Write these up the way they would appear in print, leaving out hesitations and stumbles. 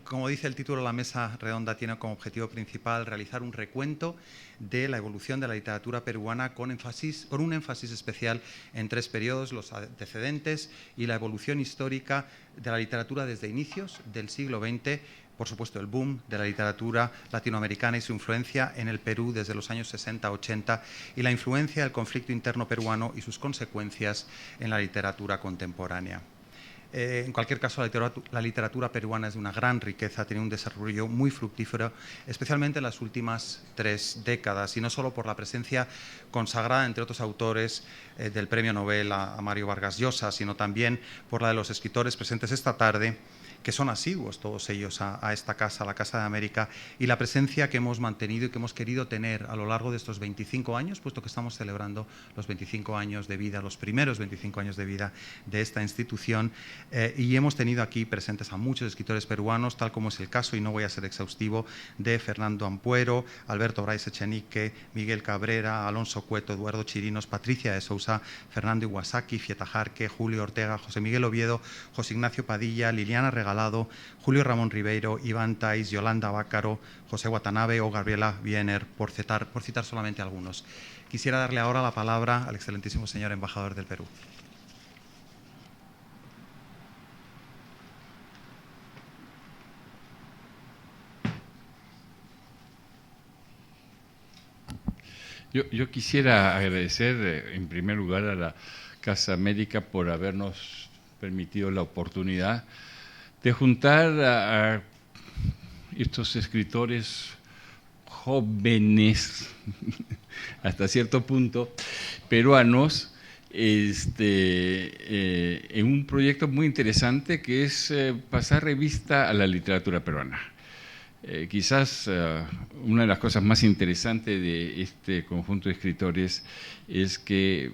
como dice el título, la mesa redonda tiene como objetivo principal realizar un recuento de la evolución de la literatura peruana con un énfasis especial en 3 periodos: los antecedentes y la evolución histórica de la literatura desde inicios del siglo XX, por supuesto el boom de la literatura latinoamericana y su influencia en el Perú desde los años 60-80 y la influencia del conflicto interno peruano y sus consecuencias en la literatura contemporánea. En cualquier caso, la literatura peruana es de una gran riqueza, tiene un desarrollo muy fructífero, especialmente en las últimas 3 décadas, y no solo por la presencia consagrada, entre otros autores, del Premio Nobel a Mario Vargas Llosa, sino también por la de los escritores presentes esta tarde, que son asiduos todos ellos a esta casa, a la Casa de América, y la presencia que hemos mantenido y que hemos querido tener a lo largo de estos 25 años, puesto que estamos celebrando los 25 años de vida, los primeros 25 años de vida de esta institución, y hemos tenido aquí presentes a muchos escritores peruanos, tal como es el caso, y no voy a ser exhaustivo, de Fernando Ampuero, Alberto Bryce Echenique, Miguel Cabrera, Alonso Cueto, Eduardo Chirinos, Patricia de Sousa, Fernando Iwasaki, Fieta Jarque, Julio Ortega, José Miguel Oviedo, José Ignacio Padilla, Liliana Regalado, Julio Ramón Ribeiro, Iván Tais, Yolanda Bácaro, José Watanabe o Gabriela Wiener, por citar solamente algunos. Quisiera darle ahora la palabra al excelentísimo señor embajador del Perú. Yo quisiera agradecer en primer lugar a la Casa América por habernos permitido la oportunidad de juntar a estos escritores jóvenes, hasta cierto punto, peruanos, en un proyecto muy interesante que es pasar revista a la literatura peruana. Quizás una de las cosas más interesantes de este conjunto de escritores es que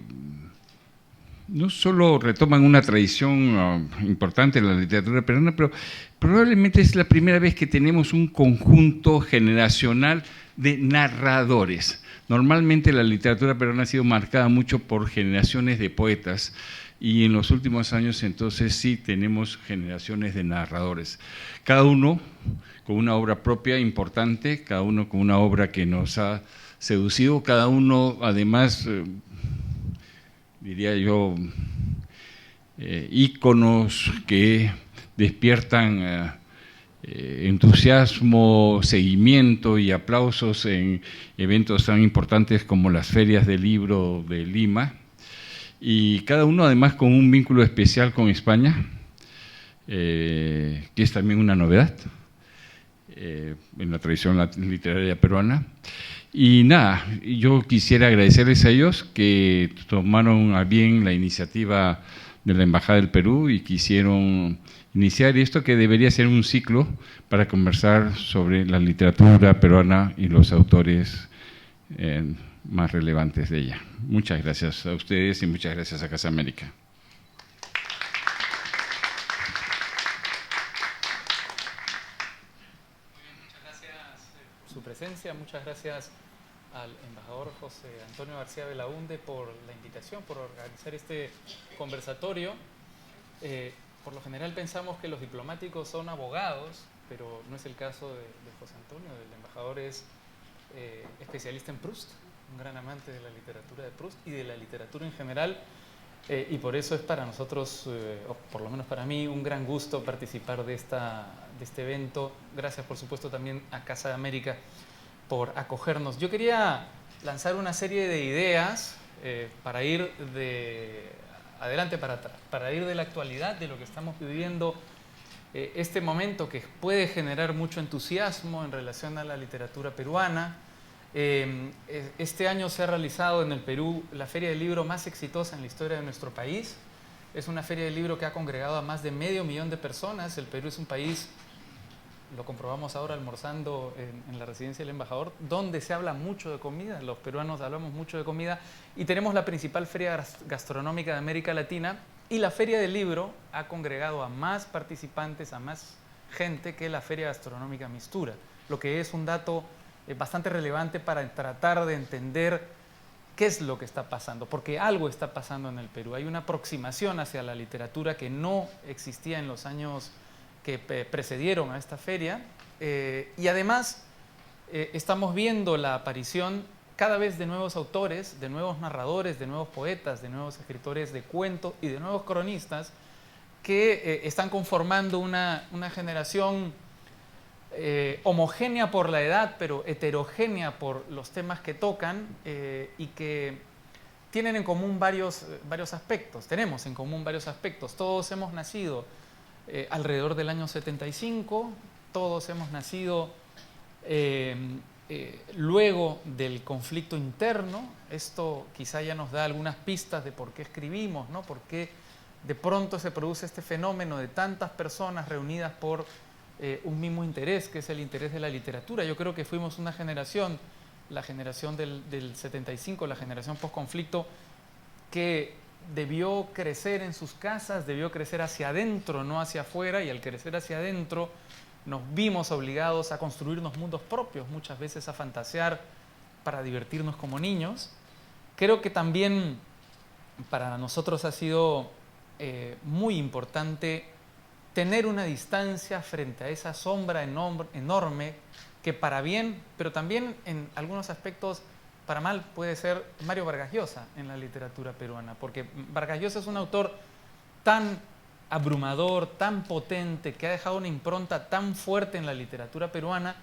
no solo retoman una tradición importante en la literatura peruana, pero probablemente es la primera vez que tenemos un conjunto generacional de narradores. Normalmente la literatura peruana ha sido marcada mucho por generaciones de poetas, y en los últimos años entonces sí tenemos generaciones de narradores. Cada uno con una obra propia importante, cada uno con una obra que nos ha seducido, cada uno además, diría yo, íconos que despiertan entusiasmo, seguimiento y aplausos en eventos tan importantes como las ferias del libro de Lima, y cada uno además con un vínculo especial con España, que es también una novedad en la tradición literaria peruana. Y nada, yo quisiera agradecerles a ellos que tomaron a bien la iniciativa de la Embajada del Perú y quisieron iniciar esto que debería ser un ciclo para conversar sobre la literatura peruana y los autores más relevantes de ella. Muchas gracias a ustedes y muchas gracias a Casa América. Muchas gracias por su presencia, muchas gracias al embajador José Antonio García Belaúnde por la invitación, por organizar este conversatorio. Por lo general pensamos que los diplomáticos son abogados, pero no es el caso de José Antonio. El embajador es especialista en Proust, un gran amante de la literatura de Proust y de la literatura en general, y por eso es para nosotros, o por lo menos para mí, un gran gusto participar de este evento. Gracias, por supuesto, también a Casa de América por acogernos. Yo quería lanzar una serie de ideas para ir de adelante para atrás, para ir de la actualidad, de lo que estamos viviendo, este momento que puede generar mucho entusiasmo en relación a la literatura peruana. Este año se ha realizado en el Perú la feria del libro más exitosa en la historia de nuestro país. Es una feria del libro que ha congregado a más de 500.000 de personas. El Perú es un país, lo comprobamos ahora almorzando en la residencia del embajador, donde se habla mucho de comida. Los peruanos hablamos mucho de comida, y tenemos la principal feria gastronómica de América Latina, y la feria del libro ha congregado a más participantes, a más gente que la feria gastronómica Mistura, lo que es un dato bastante relevante para tratar de entender qué es lo que está pasando, porque algo está pasando en el Perú. Hay una aproximación hacia la literatura que no existía en los años que precedieron a esta feria. Y además estamos viendo la aparición cada vez de nuevos autores, de nuevos narradores, de nuevos poetas, de nuevos escritores de cuentos y de nuevos cronistas que están conformando una generación homogénea por la edad, pero heterogénea por los temas que tocan, y que tienen en común varios aspectos. Tenemos en común varios aspectos. Todos hemos nacido alrededor del año 75, todos hemos nacido luego del conflicto interno. Esto quizá ya nos da algunas pistas de por qué escribimos, ¿no? Por qué de pronto se produce este fenómeno de tantas personas reunidas por un mismo interés, que es el interés de la literatura. Yo creo que fuimos una generación, la generación del 75, la generación post-conflicto, que debió crecer en sus casas, debió crecer hacia adentro, no hacia afuera, y al crecer hacia adentro nos vimos obligados a construirnos mundos propios, muchas veces a fantasear para divertirnos como niños. Creo que también para nosotros ha sido muy importante tener una distancia frente a esa sombra enorme que para bien, pero también en algunos aspectos para mal, puede ser Mario Vargas Llosa en la literatura peruana, porque Vargas Llosa es un autor tan abrumador, tan potente, que ha dejado una impronta tan fuerte en la literatura peruana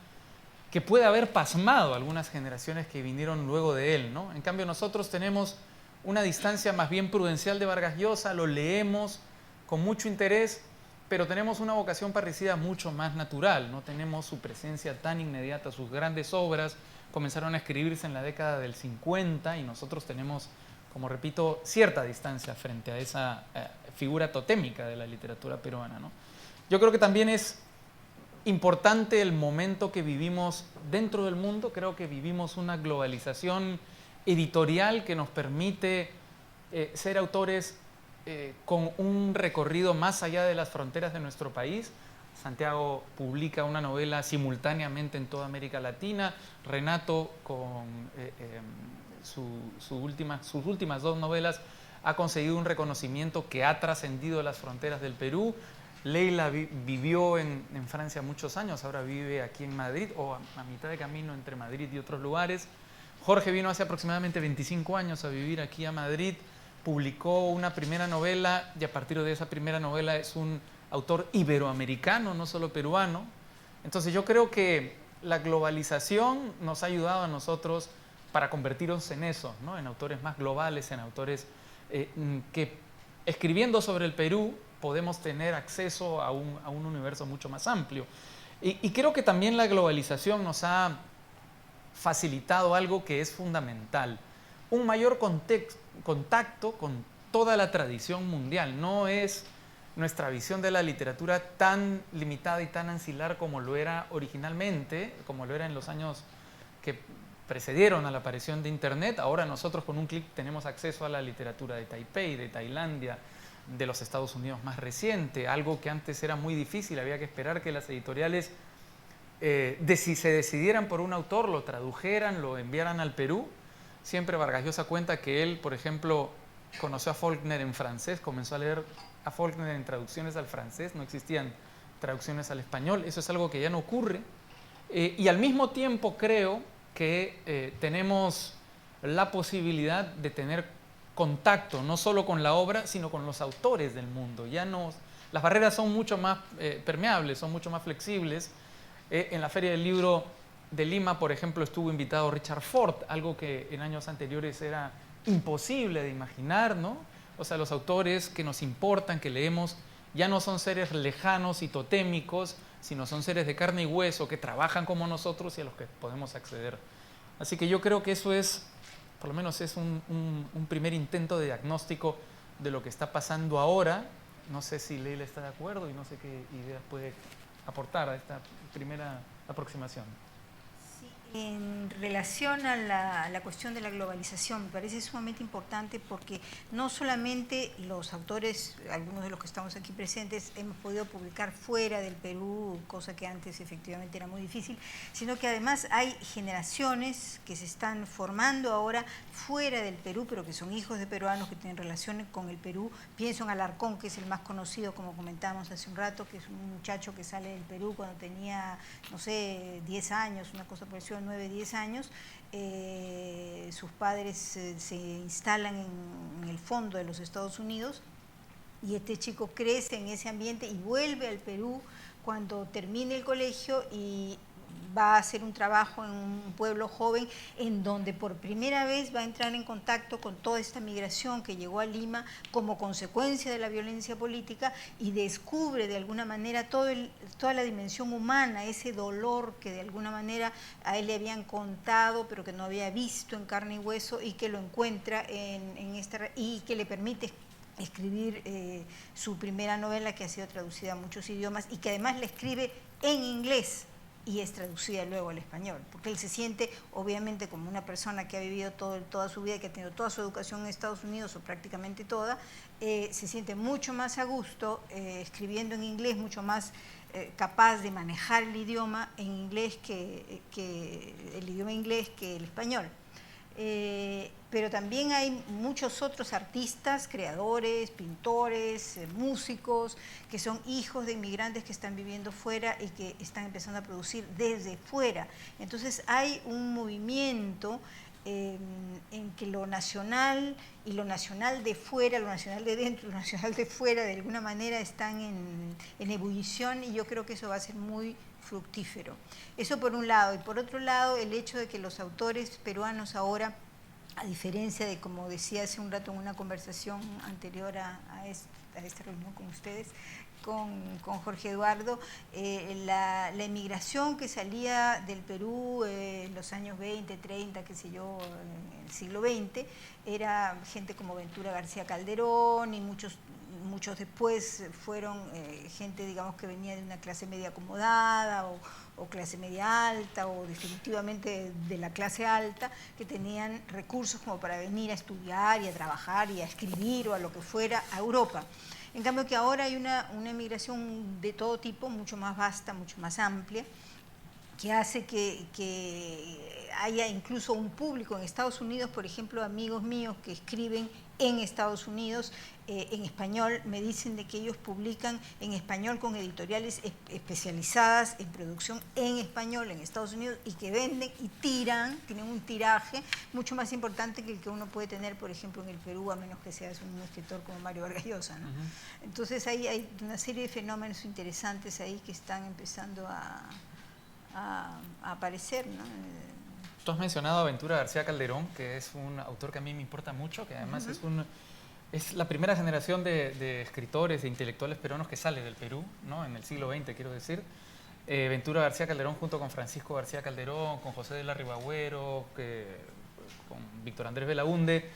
que puede haber pasmado a algunas generaciones que vinieron luego de él, ¿no? En cambio, nosotros tenemos una distancia más bien prudencial de Vargas Llosa, lo leemos con mucho interés, pero tenemos una vocación parricida mucho más natural, no tenemos su presencia tan inmediata. Sus grandes obras comenzaron a escribirse en la década del 50 y nosotros tenemos, como repito, cierta distancia frente a esa figura totémica de la literatura peruana, ¿no? Yo creo que también es importante el momento que vivimos dentro del mundo. Creo que vivimos una globalización editorial que nos permite ser autores con un recorrido más allá de las fronteras de nuestro país. Santiago publica una novela simultáneamente en toda América Latina. Renato, con sus últimas dos novelas, ha conseguido un reconocimiento que ha trascendido las fronteras del Perú. Leila vivió en Francia muchos años, ahora vive aquí en Madrid, o a mitad de camino entre Madrid y otros lugares. Jorge vino hace aproximadamente 25 años a vivir aquí a Madrid, publicó una primera novela y a partir de esa primera novela es un autor iberoamericano, no solo peruano. Entonces yo creo que la globalización nos ha ayudado a nosotros para convertirnos en eso, ¿no? En autores más globales, en autores que escribiendo sobre el Perú podemos tener acceso a un universo mucho más amplio. Y creo que también la globalización nos ha facilitado algo que es fundamental: un mayor contacto con toda la tradición mundial. No es nuestra visión de la literatura tan limitada y tan ancilar como lo era originalmente, como lo era en los años que precedieron a la aparición de Internet. Ahora nosotros con un clic tenemos acceso a la literatura de Taipei, de Tailandia, de los Estados Unidos más reciente, algo que antes era muy difícil. Había que esperar que las editoriales si se decidieran por un autor, lo tradujeran, lo enviaran al Perú. Siempre Vargas Llosa cuenta que él, por ejemplo, conoció a Faulkner en francés, comenzó a leer a Faulkner en traducciones al francés, no existían traducciones al español. Eso es algo que ya no ocurre. Y al mismo tiempo creo que tenemos la posibilidad de tener contacto no solo con la obra, sino con los autores del mundo. Las barreras son mucho más permeables, son mucho más flexibles. En la Feria del Libro de Lima, por ejemplo, estuvo invitado Richard Ford, algo que en años anteriores era imposible de imaginar, ¿no? O sea, los autores que nos importan, que leemos, ya no son seres lejanos y totémicos, sino son seres de carne y hueso que trabajan como nosotros y a los que podemos acceder. Así que yo creo que eso es, por lo menos es un primer intento de diagnóstico de lo que está pasando ahora. No sé si Leila está de acuerdo y no sé qué ideas puede aportar a esta primera aproximación. Sí, En relación a la cuestión de la globalización, me parece sumamente importante porque no solamente los autores, algunos de los que estamos aquí presentes, hemos podido publicar fuera del Perú, cosa que antes efectivamente era muy difícil, sino que además hay generaciones que se están formando ahora fuera del Perú, pero que son hijos de peruanos que tienen relaciones con el Perú. Pienso en Alarcón, que es el más conocido, como comentábamos hace un rato, que es un muchacho que sale del Perú cuando tenía, no sé, 10 años, una cosa por eso, 9, 10 años, sus padres se instalan en el fondo de los Estados Unidos y este chico crece en ese ambiente y vuelve al Perú cuando termine el colegio y va a hacer un trabajo en un pueblo joven en donde por primera vez va a entrar en contacto con toda esta migración que llegó a Lima como consecuencia de la violencia política y descubre de alguna manera toda la dimensión humana, ese dolor que de alguna manera a él le habían contado pero que no había visto en carne y hueso y que lo encuentra y que le permite escribir su primera novela, que ha sido traducida a muchos idiomas y que además la escribe en inglés y es traducida luego al español, porque él se siente obviamente como una persona que ha vivido toda su vida, que ha tenido toda su educación en Estados Unidos o prácticamente toda, se siente mucho más a gusto escribiendo en inglés, mucho más capaz de manejar el idioma en inglés que el idioma inglés que el español. Pero también hay muchos otros artistas, creadores, pintores, músicos, que son hijos de inmigrantes que están viviendo fuera y que están empezando a producir desde fuera. Entonces hay un movimiento en que lo nacional y lo nacional de fuera, lo nacional de dentro y lo nacional de fuera, de alguna manera están en ebullición y yo creo que eso va a ser muy fructífero. Eso por un lado. Y por otro lado, el hecho de que los autores peruanos ahora, a diferencia de, como decía hace un rato en una conversación anterior a esta reunión con ustedes, con Jorge Eduardo, la emigración que salía del Perú en los años 20, 30, qué sé yo, en el siglo XX, era gente como Ventura García Calderón y muchos después fueron gente, digamos, que venía de una clase media acomodada o clase media alta o definitivamente de la clase alta, que tenían recursos como para venir a estudiar y a trabajar y a escribir o a lo que fuera a Europa. En cambio que ahora hay una emigración de todo tipo, mucho más vasta, mucho más amplia, que hace que haya incluso un público en Estados Unidos, por ejemplo, amigos míos que escriben en Estados Unidos en español, me dicen de que ellos publican en español con editoriales especializadas en producción en español en Estados Unidos y que venden y tienen un tiraje mucho más importante que el que uno puede tener, por ejemplo, en el Perú, a menos que seas un escritor como Mario Vargas Llosa, ¿no? Entonces hay una serie de fenómenos interesantes ahí que están empezando a aparecer, ¿no? Tú has mencionado a Ventura García Calderón, que es un autor que a mí me importa mucho, que además es la primera generación de escritores, de intelectuales peruanos que sale del Perú, ¿no? En el siglo XX, quiero decir. Ventura García Calderón junto con Francisco García Calderón, con José de la Ribagüero, con Víctor Andrés Belaúnde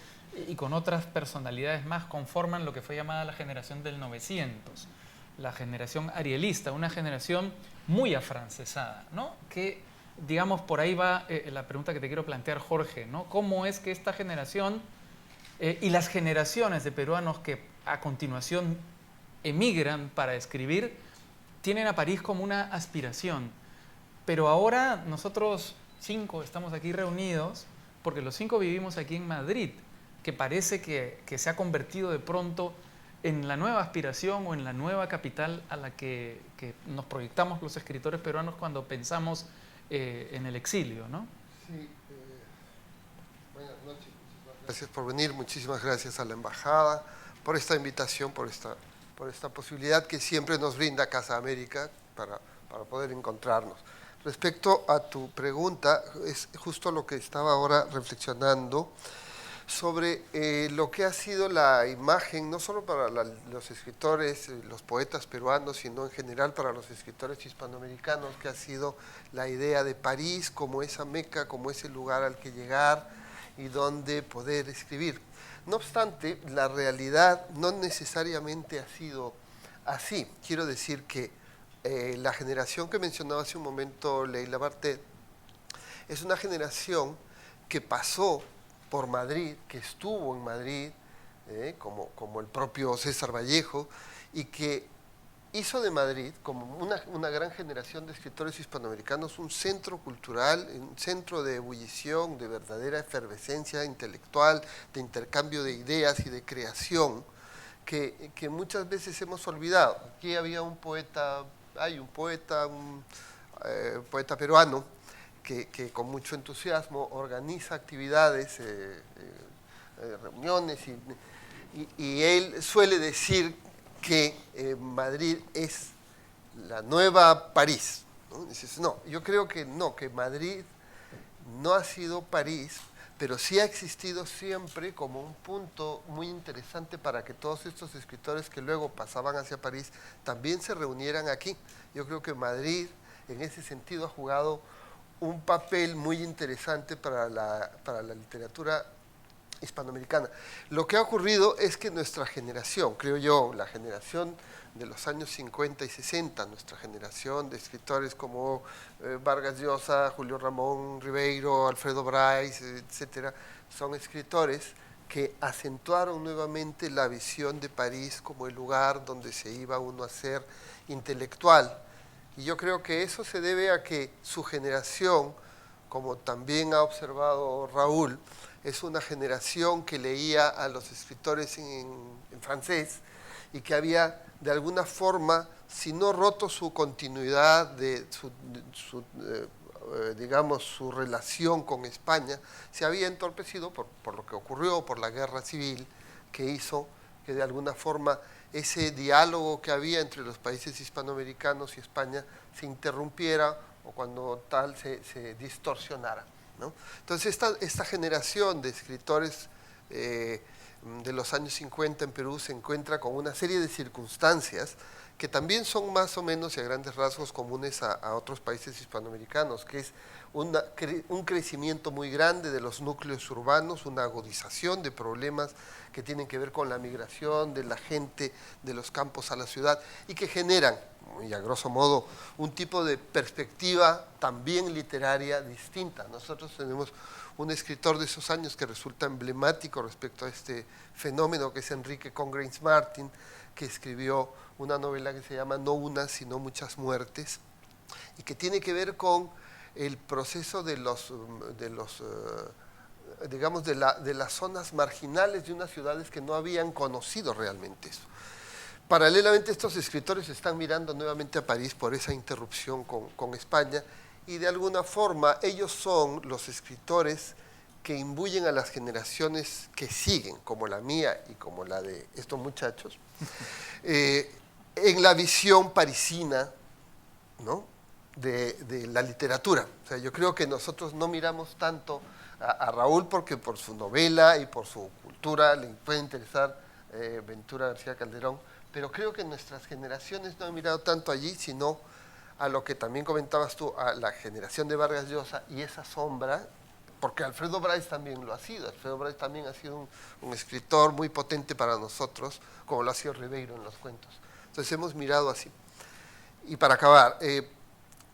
y con otras personalidades más conforman lo que fue llamada la generación del 900, la generación arielista, una generación muy afrancesada, ¿no? Que, digamos, por ahí va la pregunta que te quiero plantear, Jorge, ¿no? ¿Cómo es que esta generación y las generaciones de peruanos que a continuación emigran para escribir tienen a París como una aspiración? Pero ahora nosotros 5 estamos aquí reunidos porque los 5 vivimos aquí en Madrid, que parece que se ha convertido de pronto en la nueva aspiración o en la nueva capital a la que nos proyectamos los escritores peruanos cuando pensamos en el exilio, ¿no? Sí, buenas noches, muchísimas gracias por venir, muchísimas gracias a la Embajada por esta invitación, por esta posibilidad que siempre nos brinda Casa América para poder encontrarnos. Respecto a tu pregunta, es justo lo que estaba ahora reflexionando sobre lo que ha sido la imagen, no solo para los escritores, los poetas peruanos, sino en general para los escritores hispanoamericanos, que ha sido la idea de París como esa meca, como ese lugar al que llegar y donde poder escribir. No obstante, la realidad no necesariamente ha sido así. Quiero decir que la generación que mencionaba hace un momento Leila Bartet es una generación que pasó por Madrid, que estuvo en Madrid, como el propio César Vallejo, y que hizo de Madrid, como una gran generación de escritores hispanoamericanos, un centro cultural, un centro de ebullición, de verdadera efervescencia intelectual, de intercambio de ideas y de creación, que muchas veces hemos olvidado. Aquí había un poeta peruano, que con mucho entusiasmo organiza actividades, reuniones, y él suele decir que Madrid es la nueva París, ¿no? Dices, no, yo creo que no, que Madrid no ha sido París, pero sí ha existido siempre como un punto muy interesante para que todos estos escritores que luego pasaban hacia París también se reunieran aquí. Yo creo que Madrid en ese sentido ha jugado un papel muy interesante para la literatura hispanoamericana. Lo que ha ocurrido es que nuestra generación, creo yo, la generación de los años 50 y 60, nuestra generación de escritores como Vargas Llosa, Julio Ramón Ribeiro, Alfredo Bryce, etcétera, son escritores que acentuaron nuevamente la visión de París como el lugar donde se iba uno a ser intelectual. Y yo creo que eso se debe a que su generación, como también ha observado Raúl, es una generación que leía a los escritores en francés y que había de alguna forma, si no roto su continuidad, digamos, su relación con España, se había entorpecido por lo que ocurrió, por la guerra civil, que hizo que de alguna forma ese diálogo que había entre los países hispanoamericanos y España se interrumpiera o cuando tal se distorsionara, ¿no? Entonces esta generación de escritores de los años 50 en Perú se encuentra con una serie de circunstancias que también son más o menos y a grandes rasgos comunes a otros países hispanoamericanos, que es un crecimiento muy grande de los núcleos urbanos, una agudización de problemas que tienen que ver con la migración de la gente de los campos a la ciudad y que generan, y a grosso modo, un tipo de perspectiva también literaria distinta. Nosotros tenemos un escritor de esos años que resulta emblemático respecto a este fenómeno, que es Enrique Congrains Martin, que escribió una novela que se llama No una, sino muchas muertes, y que tiene que ver con el proceso de las zonas marginales de unas ciudades que no habían conocido realmente eso. Paralelamente, estos escritores están mirando nuevamente a París por esa interrupción con España, y de alguna forma ellos son los escritores que imbuyen a las generaciones que siguen, como la mía y como la de estos muchachos, en la visión parisina, ¿no?, de la literatura. O sea, yo creo que nosotros no miramos tanto a Raúl porque por su novela y por su cultura le puede interesar Ventura García Calderón, pero creo que nuestras generaciones no han mirado tanto allí, sino a lo que también comentabas tú, a la generación de Vargas Llosa y esa sombra, porque Alfredo Bryce también lo ha sido. Alfredo Bryce también ha sido un escritor muy potente para nosotros, como lo ha sido Ribeiro en los cuentos. Entonces hemos mirado así. Y para acabar,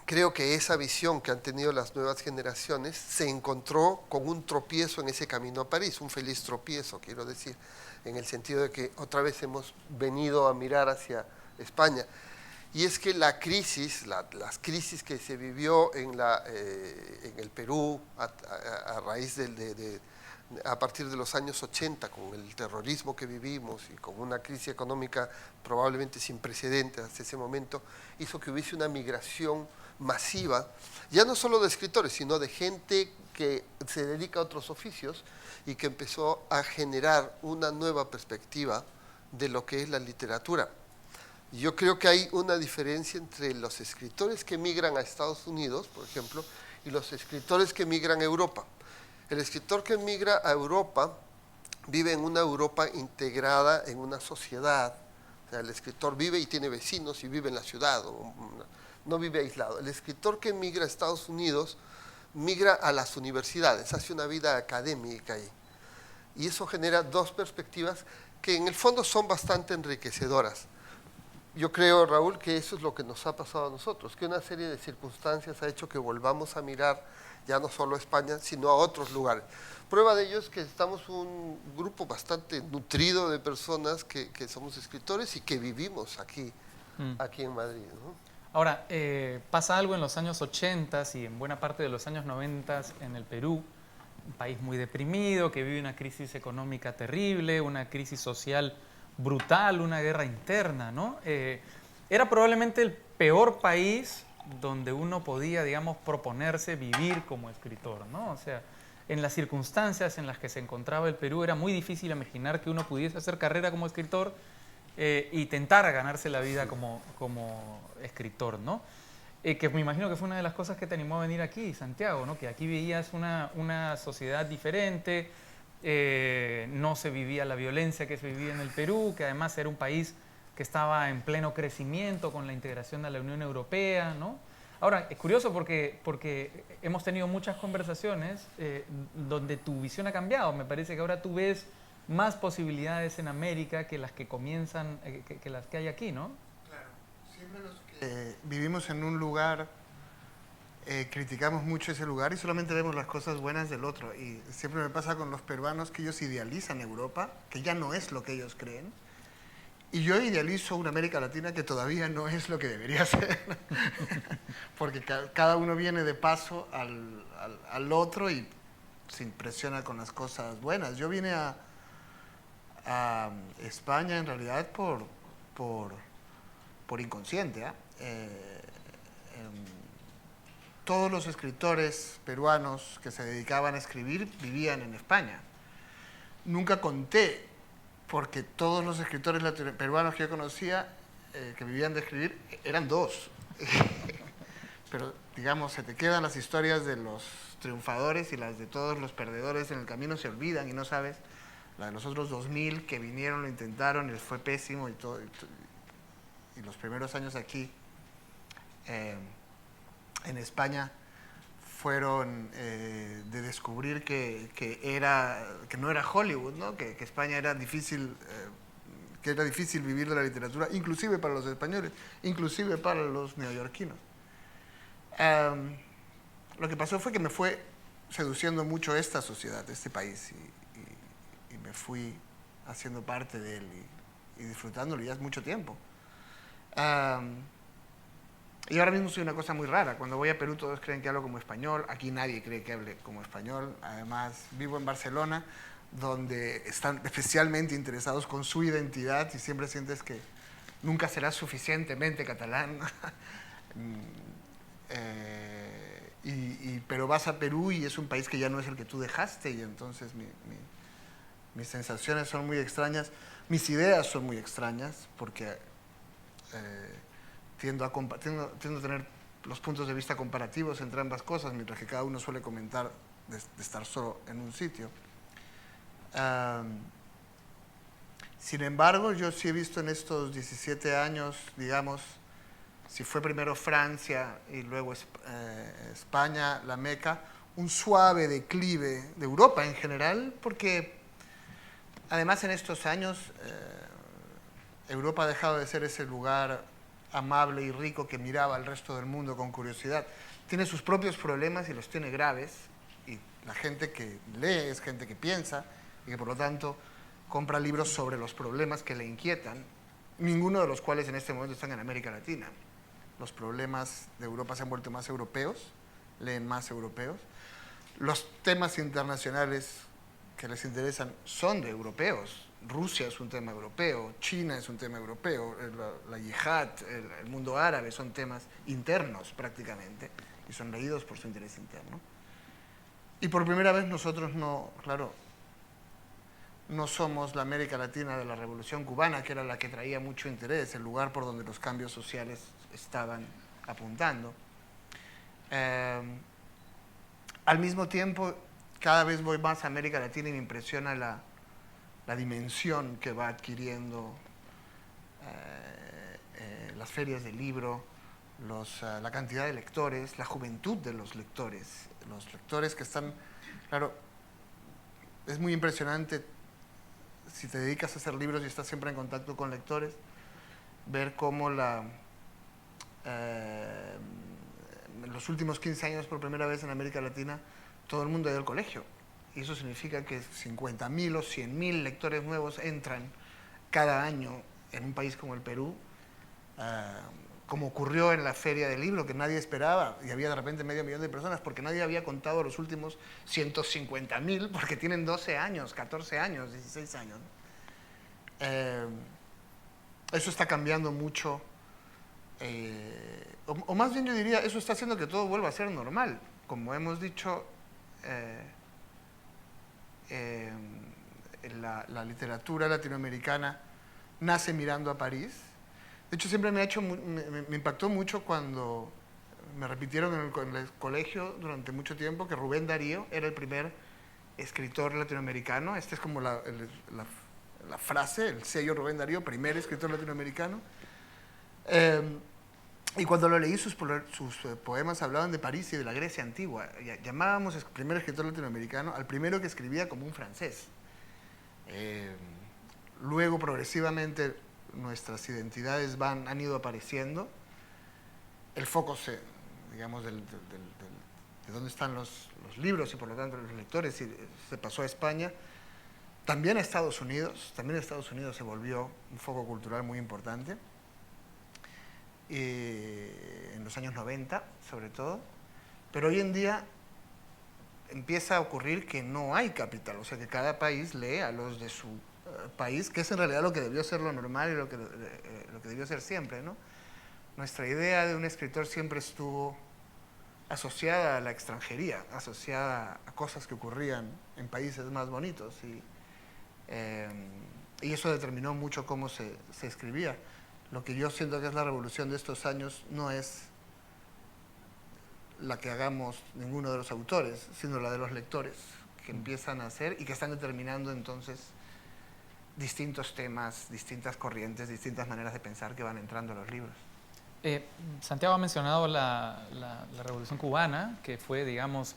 creo que esa visión que han tenido las nuevas generaciones se encontró con un tropiezo en ese camino a París, un feliz tropiezo, quiero decir, en el sentido de que otra vez hemos venido a mirar hacia España. Y es que la crisis, las crisis que se vivió en el Perú a raíz a partir de los años 80, con el terrorismo que vivimos y con una crisis económica probablemente sin precedentes hasta ese momento, hizo que hubiese una migración masiva, ya no solo de escritores, sino de gente que se dedica a otros oficios y que empezó a generar una nueva perspectiva de lo que es la literatura. Yo creo que hay una diferencia entre los escritores que migran a Estados Unidos, por ejemplo, y los escritores que migran a Europa. El escritor que migra a Europa vive en una Europa integrada en una sociedad. O sea, el escritor vive y tiene vecinos y vive en la ciudad, no vive aislado. El escritor que migra a Estados Unidos migra a las universidades, hace una vida académica ahí. Y eso genera dos perspectivas que en el fondo son bastante enriquecedoras. yo creo, Raúl, que eso es lo que nos ha pasado a nosotros, que una serie de circunstancias ha hecho que volvamos a mirar ya no solo a España, sino a otros lugares. Prueba de ello es que estamos un grupo bastante nutrido de personas que somos escritores y que vivimos aquí en Madrid, ¿no? Ahora, pasa algo en los años 80 y en buena parte de los años 90 en el Perú, un país muy deprimido, que vive una crisis económica terrible, una crisis social brutal, una guerra interna, ¿no? Era probablemente el peor país donde uno podía, digamos, proponerse vivir como escritor, ¿no? O sea, en las circunstancias en las que se encontraba el Perú era muy difícil imaginar que uno pudiese hacer carrera como escritor y tentar ganarse la vida como escritor, ¿no? Que me imagino que fue una de las cosas que te animó a venir aquí, Santiago, ¿no? Que aquí veías una sociedad diferente, no se vivía la violencia que se vivía en el Perú, que además era un país que estaba en pleno crecimiento con la integración a la Unión Europea, ¿no? Ahora, es curioso porque hemos tenido muchas conversaciones donde tu visión ha cambiado. Me parece que ahora tú ves más posibilidades en América que las que comienzan, que las que hay aquí, ¿no? Claro, siempre los que vivimos en un lugar criticamos mucho ese lugar y solamente vemos las cosas buenas del otro. Y siempre me pasa con los peruanos que ellos idealizan Europa, que ya no es lo que ellos creen. Y yo idealizo una América Latina que todavía no es lo que debería ser, porque cada uno viene de paso al otro y se impresiona con las cosas buenas. Yo vine a España en realidad por inconsciente. Todos los escritores peruanos que se dedicaban a escribir vivían en España. Nunca conté, porque todos los escritores peruanos que yo conocía que vivían de escribir eran dos. Pero, digamos, se te quedan las historias de los triunfadores y las de todos los perdedores en el camino se olvidan y no sabes. La de los otros 2000 que vinieron, lo intentaron y les fue pésimo y todo. Y los primeros años aquí en España fueron de descubrir que no era Hollywood, ¿no? Que España era difícil, que era difícil vivir de la literatura, inclusive para los españoles, inclusive para los neoyorquinos. Lo que pasó fue que me fue seduciendo mucho esta sociedad, este país, y me fui haciendo parte de él y disfrutándolo ya hace mucho tiempo. Y ahora mismo soy una cosa muy rara. Cuando voy a Perú todos creen que hablo como español. Aquí nadie cree que hable como español. Además, vivo en Barcelona, donde están especialmente interesados con su identidad y siempre sientes que nunca serás suficientemente catalán. Pero vas a Perú y es un país que ya no es el que tú dejaste y entonces mis sensaciones son muy extrañas. Mis ideas son muy extrañas porque tiendo a tener los puntos de vista comparativos entre ambas cosas, mientras que cada uno suele comentar de estar solo en un sitio. Sin embargo, yo sí he visto en estos 17 años, digamos, si fue primero Francia y luego España, la Meca, un suave declive de Europa en general, porque además en estos años Europa ha dejado de ser ese lugar amable y rico que miraba al resto del mundo con curiosidad. Tiene sus propios problemas y los tiene graves, y la gente que lee es gente que piensa y que por lo tanto compra libros sobre los problemas que le inquietan, ninguno de los cuales en este momento están en América Latina. Los problemas de Europa se han vuelto más europeos, leen más europeos. Los temas internacionales que les interesan son de europeos. Rusia es un tema europeo, China es un tema europeo, la yihad, el mundo árabe son temas internos prácticamente y son leídos por su interés interno. Y por primera vez nosotros no somos la América Latina de la Revolución Cubana, que era la que traía mucho interés, el lugar por donde los cambios sociales estaban apuntando. Al mismo tiempo, cada vez voy más a América Latina y me impresiona la dimensión que va adquiriendo las ferias del libro, la cantidad de lectores, la juventud de los lectores que están, claro, es muy impresionante si te dedicas a hacer libros y estás siempre en contacto con lectores, ver cómo en los últimos 15 años, por primera vez en América Latina, todo el mundo ha ido al colegio. Y eso significa que 50.000 o 100.000 lectores nuevos entran cada año en un país como el Perú, como ocurrió en la Feria del Libro, que nadie esperaba, y había de repente 500.000 de personas, porque nadie había contado los últimos 150.000, porque tienen 12 años, 14 años, 16 años. Eso está cambiando mucho, o más bien yo diría, eso está haciendo que todo vuelva a ser normal. Como hemos dicho, la literatura latinoamericana nace mirando a París. De hecho, siempre me impactó mucho cuando me repitieron en el colegio durante mucho tiempo que Rubén Darío era el primer escritor latinoamericano. Esta es como la frase, el sello Rubén Darío, primer escritor latinoamericano. Y cuando lo leí, sus poemas hablaban de París y de la Grecia antigua. Llamábamos primer escritor latinoamericano al primero que escribía como un francés. Luego, progresivamente, nuestras identidades han ido apareciendo. El foco, digamos, de dónde están los libros y por lo tanto los lectores, se pasó a España. También a Estados Unidos. También Estados Unidos se volvió un foco cultural muy importante. En los años 90, sobre todo. Pero hoy en día empieza a ocurrir que no hay capital, o sea que cada país lee a los de su país, que es en realidad lo que debió ser lo normal y lo que debió ser siempre, ¿no? Nuestra idea de un escritor siempre estuvo asociada a la extranjería, asociada a cosas que ocurrían en países más bonitos, y eso determinó mucho cómo se escribía. Lo que yo siento que es la revolución de estos años no es la que hagamos ninguno de los autores, sino la de los lectores, que empiezan a hacer y que están determinando entonces distintos temas, distintas corrientes, distintas maneras de pensar que van entrando a los libros. Santiago ha mencionado la Revolución Cubana, que fue, digamos,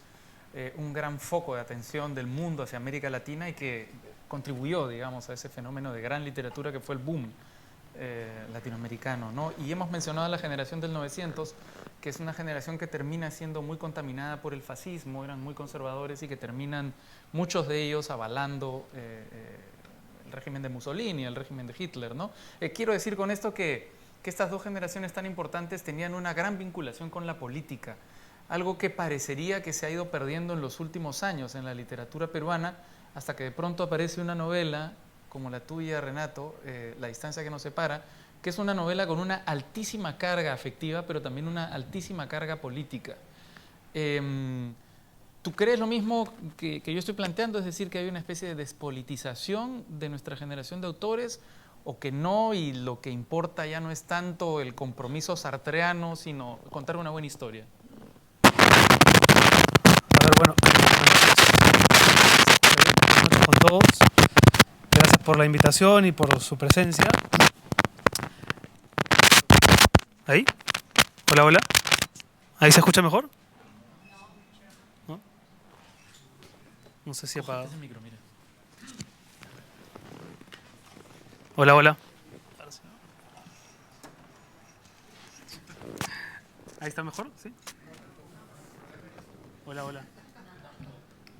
un gran foco de atención del mundo hacia América Latina y que contribuyó, digamos, a ese fenómeno de gran literatura que fue el boom latinoamericano, ¿no? Y hemos mencionado a la generación del 900, que es una generación que termina siendo muy contaminada por el fascismo, eran muy conservadores y que terminan, muchos de ellos, avalando el régimen de Mussolini, el régimen de Hitler, ¿no? Quiero decir con esto que estas dos generaciones tan importantes tenían una gran vinculación con la política, algo que parecería que se ha ido perdiendo en los últimos años en la literatura peruana, hasta que de pronto aparece una novela como la tuya, Renato, La distancia que nos separa, que es una novela con una altísima carga afectiva, pero también una altísima carga política. ¿Tú crees lo mismo que yo estoy planteando? Es decir, que hay una especie de despolitización de nuestra generación de autores, o que no, y lo que importa ya no es tanto el compromiso sartreano, sino contar una buena historia. A ver, bueno, buenas noches con todos. Gracias por la invitación y por su presencia. ¿Ahí? Hola, hola. ¿Ahí se escucha mejor? ¿No? No sé si apagado. Hola, hola. ¿Ahí está mejor? ¿Sí? Hola, hola.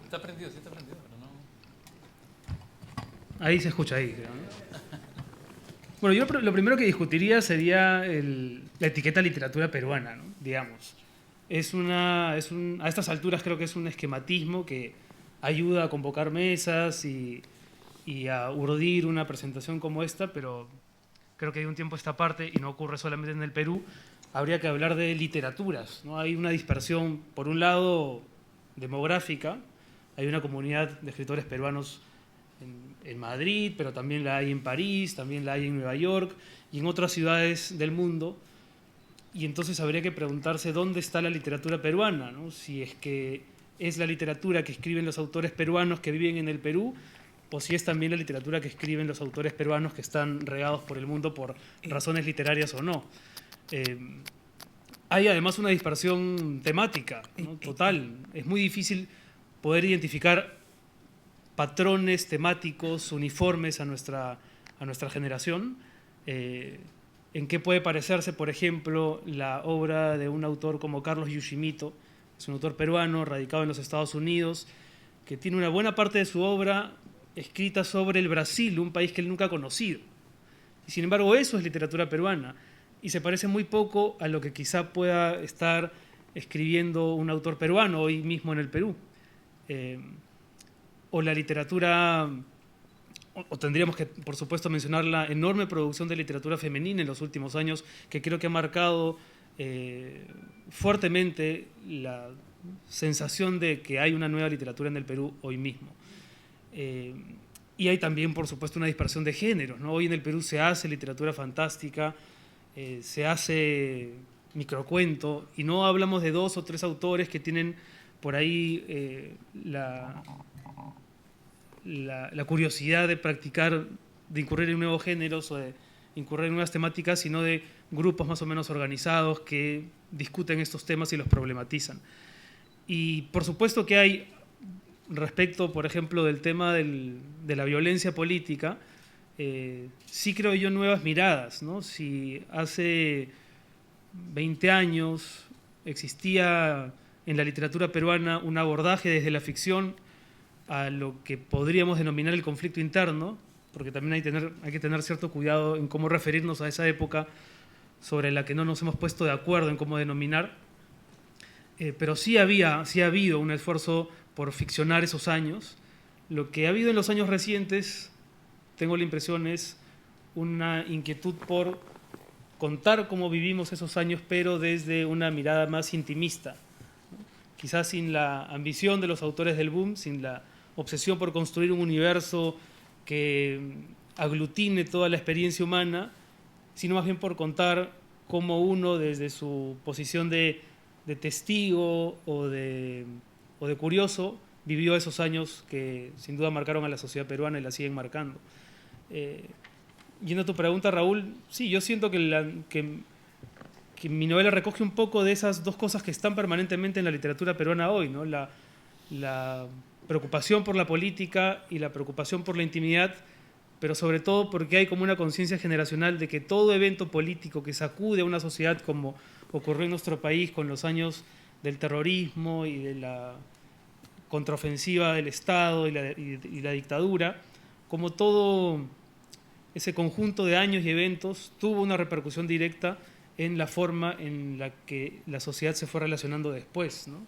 Está prendido, sí está prendido, pero no... Ahí se escucha, ahí creo, ¿no? Bueno, yo lo primero que discutiría sería la etiqueta literatura peruana, ¿no? Digamos. A estas alturas creo que es un esquematismo que ayuda a convocar mesas y a urdir una presentación como esta, pero creo que hay un tiempo a esta parte, y no ocurre solamente en el Perú, habría que hablar de literaturas, ¿no? Hay una dispersión, por un lado, demográfica, hay una comunidad de escritores peruanos en Madrid, pero también la hay en París, también la hay en Nueva York y en otras ciudades del mundo. Y entonces habría que preguntarse dónde está la literatura peruana, ¿no? Si es que es la literatura que escriben los autores peruanos que viven en el Perú, o si es también la literatura que escriben los autores peruanos que están regados por el mundo por razones literarias o no. Hay además una dispersión temática, ¿no? Total. Es muy difícil poder identificar patrones temáticos uniformes a nuestra generación. en qué puede parecerse, por ejemplo, la obra de un autor como Carlos Yoshimoto, es un autor peruano radicado en los Estados Unidos, que tiene una buena parte de su obra escrita sobre el Brasil, un país que él nunca ha conocido. Y sin embargo, eso es literatura peruana, y se parece muy poco a lo que quizá pueda estar escribiendo un autor peruano hoy mismo en el Perú. O la literatura, o tendríamos que, por supuesto, mencionar la enorme producción de literatura femenina en los últimos años, que creo que ha marcado fuertemente la sensación de que hay una nueva literatura en el Perú hoy mismo. Y hay también, por supuesto, una dispersión de géneros, ¿no? Hoy en el Perú se hace literatura fantástica, se hace microcuento, y no hablamos de 2 o 3 autores que tienen por ahí la curiosidad de practicar, de incurrir en nuevos géneros o de incurrir en nuevas temáticas, sino de grupos más o menos organizados que discuten estos temas y los problematizan. Y por supuesto que hay, respecto, por ejemplo, del tema de la violencia política, sí creo yo nuevas miradas, ¿no? Si hace 20 años existía en la literatura peruana un abordaje desde la ficción a lo que podríamos denominar el conflicto interno, porque también hay que tener cierto cuidado en cómo referirnos a esa época sobre la que no nos hemos puesto de acuerdo en cómo denominar, pero sí ha habido un esfuerzo por ficcionar esos años. Lo que ha habido en los años recientes, tengo la impresión, es una inquietud por contar cómo vivimos esos años, pero desde una mirada más intimista, ¿no? Quizás sin la ambición de los autores del boom, sin la obsesión por construir un universo que aglutine toda la experiencia humana, sino más bien por contar cómo uno, desde su posición de testigo o de curioso, vivió esos años que sin duda marcaron a la sociedad peruana y la siguen marcando. Yendo a tu pregunta, Raúl, sí, yo siento que mi novela recoge un poco de esas 2 cosas que están permanentemente en la literatura peruana hoy, ¿no? La preocupación por la política y la preocupación por la intimidad, pero sobre todo porque hay como una conciencia generacional de que todo evento político que sacude a una sociedad, como ocurrió en nuestro país con los años del terrorismo y de la contraofensiva del Estado y la dictadura, como todo ese conjunto de años y eventos tuvo una repercusión directa en la forma en la que la sociedad se fue relacionando después, ¿no?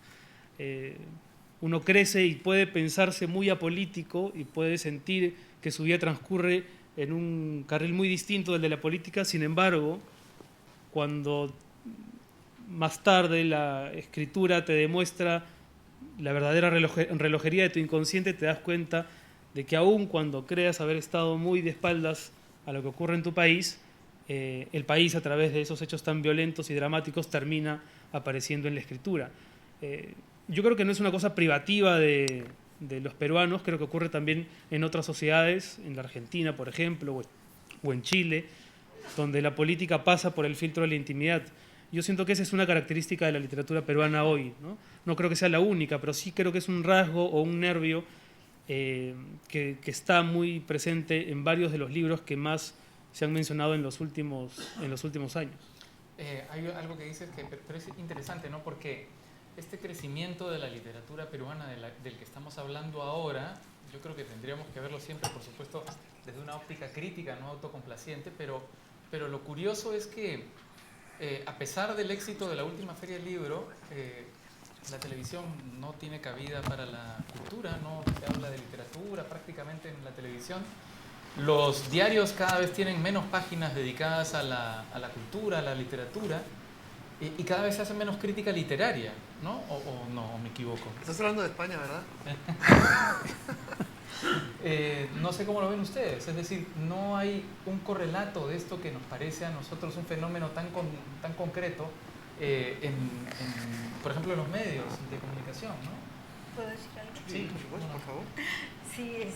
Uno crece y puede pensarse muy apolítico y puede sentir que su vida transcurre en un carril muy distinto del de la política. Sin embargo, cuando más tarde la escritura te demuestra la verdadera relojería de tu inconsciente, te das cuenta de que aun cuando creas haber estado muy de espaldas a lo que ocurre en tu país, el país, a través de esos hechos tan violentos y dramáticos, termina apareciendo en la escritura. Yo creo que no es una cosa privativa de los peruanos, creo que ocurre también en otras sociedades, en la Argentina, por ejemplo, o en Chile, donde la política pasa por el filtro de la intimidad. Yo siento que esa es una característica de la literatura peruana hoy, ¿no? No creo que sea la única, pero sí creo que es un rasgo o un nervio que está muy presente en varios de los libros que más se han mencionado en los últimos años. Hay algo que dices pero es interesante, ¿no? Porque este crecimiento de la literatura peruana del que estamos hablando ahora, yo creo que tendríamos que verlo siempre, por supuesto, desde una óptica crítica, no autocomplaciente, pero lo curioso es que a pesar del éxito de la última Feria del Libro, la televisión no tiene cabida para la cultura, no se habla de literatura prácticamente en la televisión. Los diarios cada vez tienen menos páginas dedicadas a la cultura, a la literatura, y cada vez se hace menos crítica literaria, ¿no? ¿O no me equivoco? Estás hablando de España, ¿verdad? No sé cómo lo ven ustedes, es decir, no hay un correlato de esto que nos parece a nosotros un fenómeno tan concreto, por ejemplo, en los medios de comunicación, ¿no? ¿Puedo decir algo? Sí, por supuesto, por favor. Sí,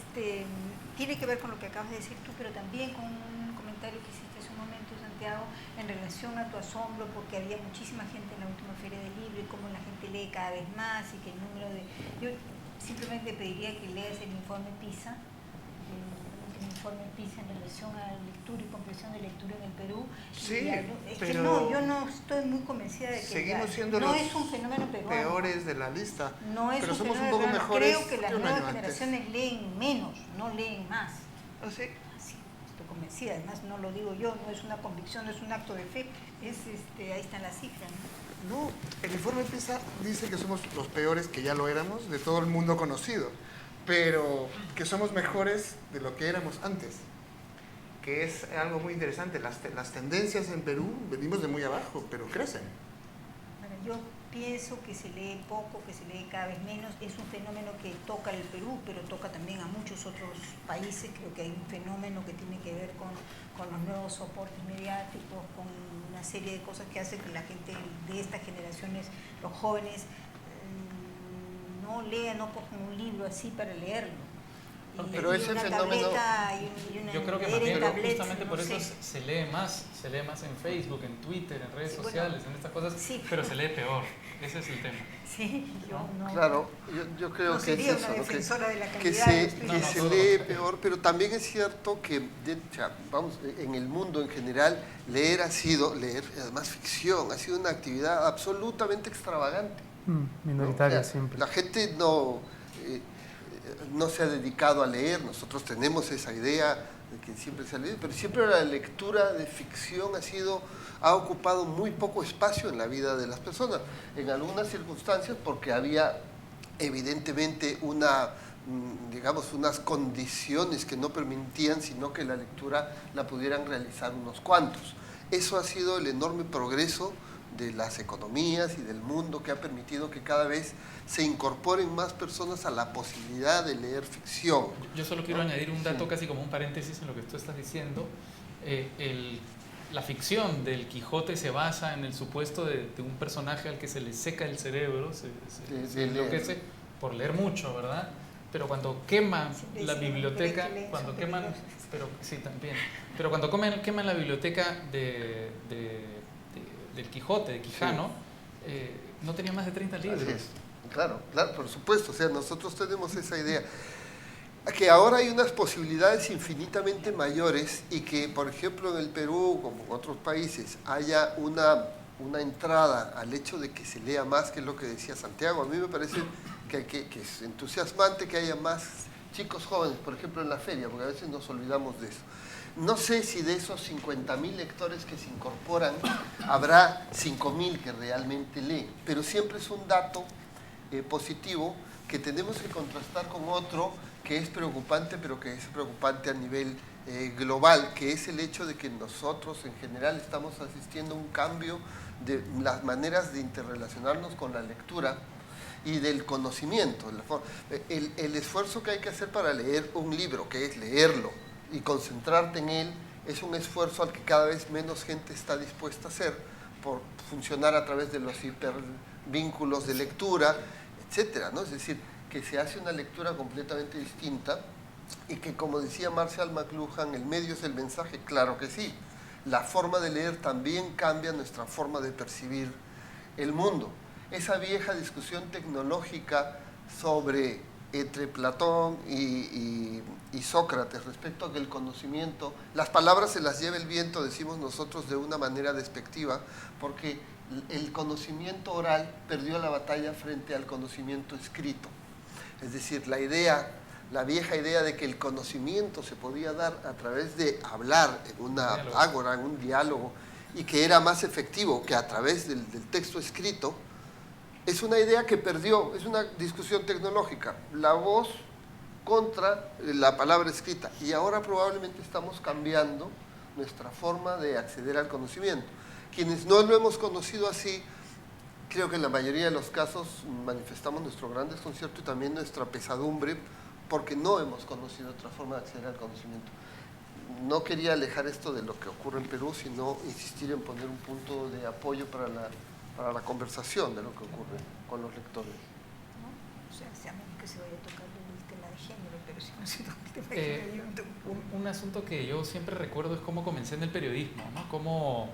tiene que ver con lo que acabas de decir tú, pero también con un comentario que hiciste hace un momento, Santiago, en relación a tu asombro, porque había muchísima gente en la última Feria del Libro y cómo la gente lee cada vez más y que el número de... Yo simplemente pediría que leas el informe PISA, el informe PISA en relación a la lectura y comprensión de lectura en el Perú. Sí, Es pero que no, yo no estoy muy convencida de que seguimos siendo no los es un fenómeno peruano. peores de la lista. No es pero un somos un fenómeno poco peruano. mejores Creo que las un nuevas año antes. generaciones leen menos, no leen más. ¿Ah, sí? Sí, estoy convencida. Además, no lo digo yo, no es una convicción, no es un acto de fe. Ahí están las cifras, ¿no? No, el informe PISA dice que somos los peores, que ya lo éramos, de todo el mundo conocido, pero que somos mejores de lo que éramos antes, que es algo muy interesante. Las tendencias en Perú venimos de muy abajo, pero crecen. Bueno, yo pienso que se lee poco, que se lee cada vez menos. Es un fenómeno que toca el Perú, pero toca también a muchos otros países. Creo que hay un fenómeno que tiene que ver con los nuevos soportes mediáticos, con una serie de cosas que hacen que la gente de estas generaciones, los jóvenes, no lean, no cojan un libro así para leerlo. Pero ese una fenómeno- tableta y una Yo creo que leer más en bien, tablets, justamente no por sé. eso se lee más en Facebook, en Twitter, en redes Sí, bueno, sociales, en estas cosas, sí. pero se lee peor. Ese es el tema. Sí, yo no. Claro, yo creo No que sería es eso, una ¿no? defensora de la que calidad se, de los que No, no, se todo lee lo peor, pero también es cierto que vamos, en el mundo en general leer, además ficción, ha sido una actividad absolutamente extravagante. Minoritaria O sea, La gente no se ha dedicado a leer, nosotros tenemos esa idea de que siempre se ha leído, pero siempre la lectura de ficción ha ocupado muy poco espacio en la vida de las personas, en algunas circunstancias porque había evidentemente unas condiciones que no permitían sino que la lectura la pudieran realizar unos cuantos. Eso ha sido el enorme progreso de las economías y del mundo que ha permitido que cada vez se incorporen más personas a la posibilidad de leer ficción. Yo solo quiero ¿no? añadir un dato Sí. casi como un paréntesis en lo que tú estás diciendo. La ficción del Quijote se basa en el supuesto de un personaje al que se le seca el cerebro, se De enloquece por leer mucho, ¿verdad? Pero cuando queman Siempre la dicen, biblioteca, "Mujeres que leen cuando son queman, peligrosas". pero sí también, pero cuando queman la biblioteca del Quijote, de Quijano, no tenía más de 30 libros. Así es. Claro, por supuesto, o sea, nosotros tenemos esa idea. Que ahora hay unas posibilidades infinitamente mayores y que, por ejemplo, en el Perú, como en otros países, haya una entrada al hecho de que se lea más, que es lo que decía Santiago. A mí me parece que es entusiasmante que haya más chicos jóvenes, por ejemplo, en la feria, porque a veces nos olvidamos de eso. No sé si de esos 50.000 lectores que se incorporan, habrá 5.000 que realmente leen, pero siempre es un dato positivo que tenemos que contrastar con otro que es preocupante, pero que es preocupante a nivel global, que es el hecho de que nosotros en general estamos asistiendo a un cambio de las maneras de interrelacionarnos con la lectura y del conocimiento. El esfuerzo que hay que hacer para leer un libro, que es leerlo y concentrarte en él, es un esfuerzo al que cada vez menos gente está dispuesta a hacer por funcionar a través de los hipervínculos de lectura, etcétera, ¿no? Es decir, que se hace una lectura completamente distinta y que, como decía Marshall McLuhan, el medio es el mensaje, claro que sí. La forma de leer también cambia nuestra forma de percibir el mundo. Esa vieja discusión tecnológica entre Platón y Sócrates respecto a que el conocimiento, las palabras se las lleva el viento, decimos nosotros de una manera despectiva, porque el conocimiento oral perdió la batalla frente al conocimiento escrito. Es decir, la vieja idea de que el conocimiento se podía dar a través de hablar en una ágora, en un diálogo, y que era más efectivo que a través del texto escrito, es una idea que perdió, es una discusión tecnológica, la voz contra la palabra escrita, y ahora probablemente estamos cambiando nuestra forma de acceder al conocimiento. Quienes no lo hemos conocido así, creo que en la mayoría de los casos manifestamos nuestro gran desconcierto y también nuestra pesadumbre porque no hemos conocido otra forma de acceder al conocimiento. No quería alejar esto de lo que ocurre en Perú, sino insistir en poner un punto de apoyo para la conversación de lo que ocurre con los lectores. ¿No? O sea, a menos que se vaya a tocar el tema de género, pero si no se toca el tema de género, yo no tengo problema. Un asunto que yo siempre recuerdo es cómo comencé en el periodismo, ¿no? Cómo,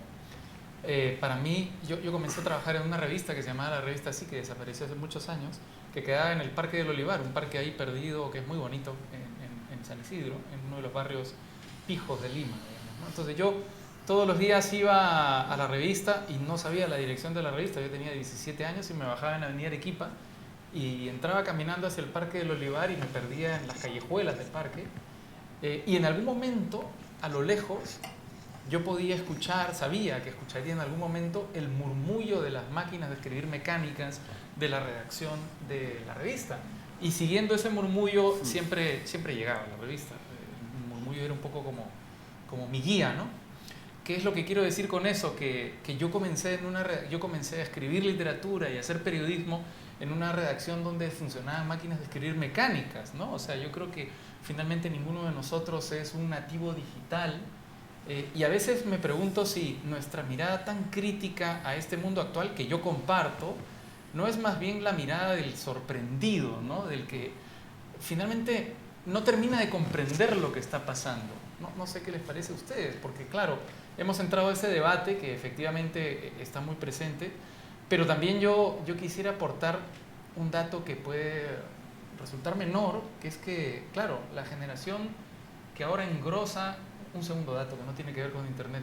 para mí, yo comencé a trabajar en una revista que se llamaba La Revista Así, que desapareció hace muchos años, que quedaba en el Parque del Olivar, un parque ahí perdido que es muy bonito en en San Isidro, en uno de los barrios pijos de Lima, digamos, ¿no? Entonces yo todos los días iba a la revista y no sabía la dirección de la revista. Yo tenía 17 años y me bajaba en Avenida Arequipa y entraba caminando hacia el Parque del Olivar y me perdía en las callejuelas del parque. Y en algún momento, a lo lejos, yo podía escuchar, sabía que escucharía en algún momento el murmullo de las máquinas de escribir mecánicas de la redacción de la revista. Y siguiendo ese murmullo siempre llegaba a la revista. El murmullo era un poco como mi guía, ¿no? ¿Qué es lo que quiero decir con eso? Que yo comencé a escribir literatura y a hacer periodismo en una redacción donde funcionaban máquinas de escribir mecánicas, ¿no? O sea, yo creo que finalmente ninguno de nosotros es un nativo digital. Y a veces me pregunto si nuestra mirada tan crítica a este mundo actual, que yo comparto, no es más bien la mirada del sorprendido, ¿no? Del que finalmente no termina de comprender lo que está pasando. No sé qué les parece a ustedes, porque claro, hemos entrado a ese debate que efectivamente está muy presente, pero también yo quisiera aportar un dato que puede resultar menor, que es que, claro, la generación que ahora engrosa, un segundo dato que no tiene que ver con Internet,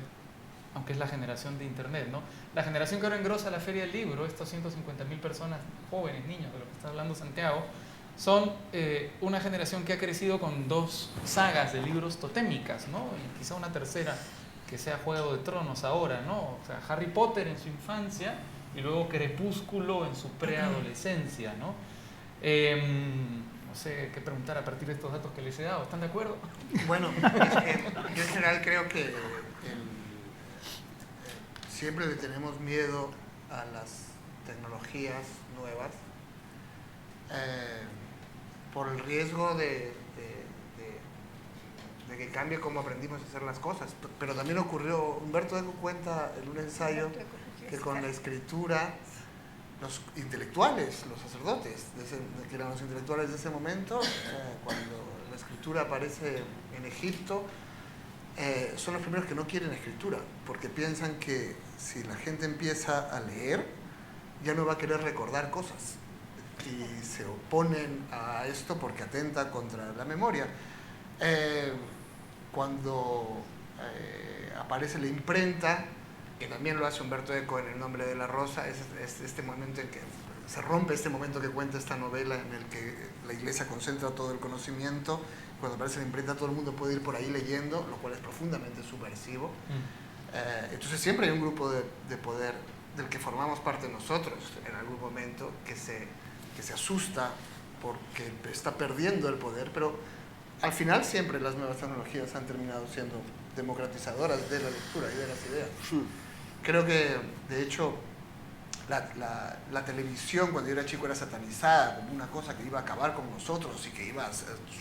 aunque es la generación de Internet, ¿no? La generación que ahora engrosa la Feria del Libro, estas 150.000 personas, jóvenes, niños, de lo que está hablando Santiago, son una generación que ha crecido con 2 sagas de libros totémicas, ¿no? Y quizá una tercera que sea Juego de Tronos ahora, ¿no? O sea, Harry Potter en su infancia y luego Crepúsculo en su preadolescencia, ¿no? No sé qué preguntar a partir de estos datos que les he dado. ¿Están de acuerdo? Bueno, yo en general creo que siempre le tenemos miedo a las tecnologías nuevas por el riesgo de que cambie cómo aprendimos a hacer las cosas. Pero también ocurrió, Humberto Eco cuenta en un ensayo que con la escritura, los intelectuales, los sacerdotes, que eran los intelectuales de ese momento, cuando la escritura aparece en Egipto, son los primeros que no quieren escritura, porque piensan que si la gente empieza a leer, ya no va a querer recordar cosas. Y se oponen a esto porque atenta contra la memoria. Cuando aparece la imprenta, que también lo hace Humberto Eco en El nombre de la rosa, es este momento en que se rompe este momento que cuenta esta novela en el que la iglesia concentra todo el conocimiento. Cuando aparece la imprenta todo el mundo puede ir por ahí leyendo, lo cual es profundamente subversivo. Entonces siempre hay un grupo de poder del que formamos parte nosotros en algún momento que se asusta porque está perdiendo el poder, pero al final siempre las nuevas tecnologías han terminado siendo democratizadoras de la lectura y de las ideas. Creo que, de hecho, la televisión cuando yo era chico era satanizada como una cosa que iba a acabar con nosotros y que iba a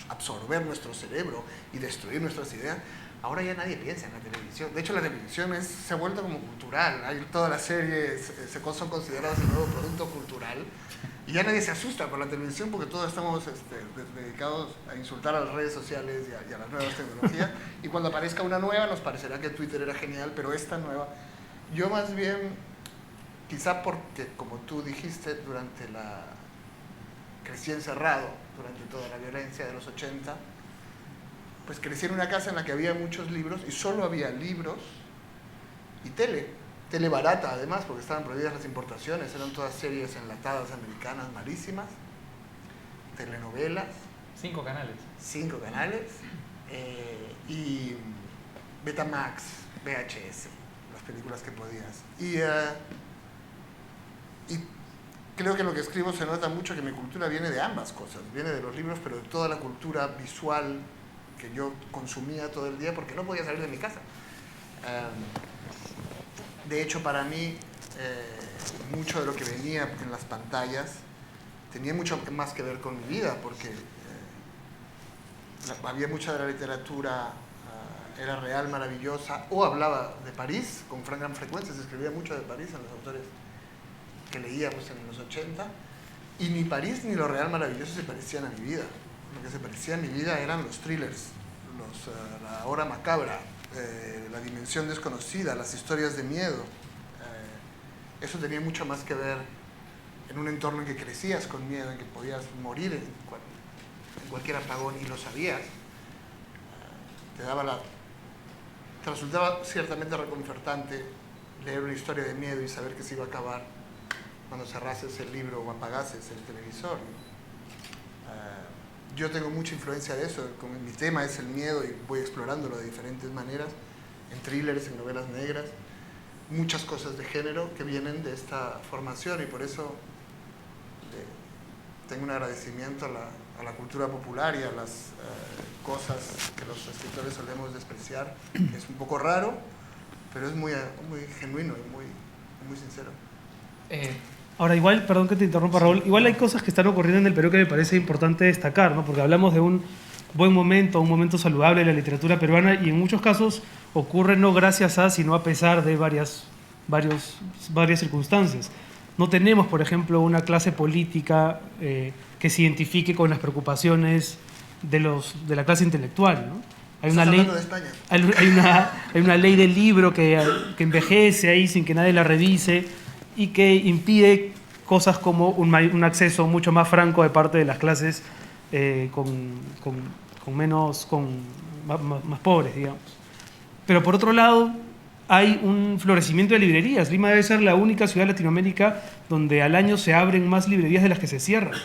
absorber nuestro cerebro y destruir nuestras ideas. Ahora ya nadie piensa en la televisión. De hecho, la televisión se ha vuelto como cultural. Todas las series son consideradas el nuevo producto cultural. Y ya nadie se asusta por la televisión porque todos estamos dedicados a insultar a las redes sociales y a las nuevas tecnologías. Y cuando aparezca una nueva nos parecerá que Twitter era genial, pero esta nueva... Yo más bien, quizá porque, como tú dijiste, crecí encerrado durante toda la violencia de los 80, pues crecí en una casa en la que había muchos libros y solo había libros y tele barata además, porque estaban prohibidas las importaciones, eran todas series enlatadas americanas malísimas, telenovelas. 5 canales. 5 canales, y Betamax, VHS, las películas que podías. Y creo que en lo que escribo se nota mucho que mi cultura viene de ambas cosas, viene de los libros, pero de toda la cultura visual que yo consumía todo el día porque no podía salir de mi casa. De hecho, para mí, mucho de lo que venía en las pantallas tenía mucho más que ver con mi vida, porque había mucha de la literatura, era real, maravillosa, o hablaba de París con gran frecuencia, se escribía mucho de París en los autores que leíamos en los 80, y ni París ni lo real maravilloso se parecían a mi vida. Lo que se parecía a mi vida eran los thrillers, la hora macabra, la dimensión desconocida, las historias de miedo. Eso tenía mucho más que ver en un entorno en que crecías con miedo, en que podías morir en cualquier apagón y lo sabías. te resultaba ciertamente reconfortante leer una historia de miedo y saber que se iba a acabar cuando cerrases el libro o apagases el televisor, ¿no? Yo tengo mucha influencia de eso, como mi tema es el miedo y voy explorándolo de diferentes maneras, en thrillers, en novelas negras, muchas cosas de género que vienen de esta formación, y por eso tengo un agradecimiento a la cultura popular y a las cosas que los escritores solemos despreciar, que es un poco raro, pero es muy genuino y muy sincero. Ahora, igual, perdón que te interrumpa, Raúl, igual hay cosas que están ocurriendo en el Perú que me parece importante destacar, ¿no? Porque hablamos de un buen momento, un momento saludable de la literatura peruana, y en muchos casos ocurre no gracias a, sino a pesar de varias circunstancias. No tenemos, por ejemplo, una clase política que se identifique con las preocupaciones de la clase intelectual, ¿no? Hay una ley, de España. hay una ley del libro que envejece ahí sin que nadie la revise y que impide cosas como un acceso mucho más franco de parte de las clases más pobres, digamos. Pero por otro lado, hay un florecimiento de librerías. Lima debe ser la única ciudad de Latinoamérica donde al año se abren más librerías de las que se cierran.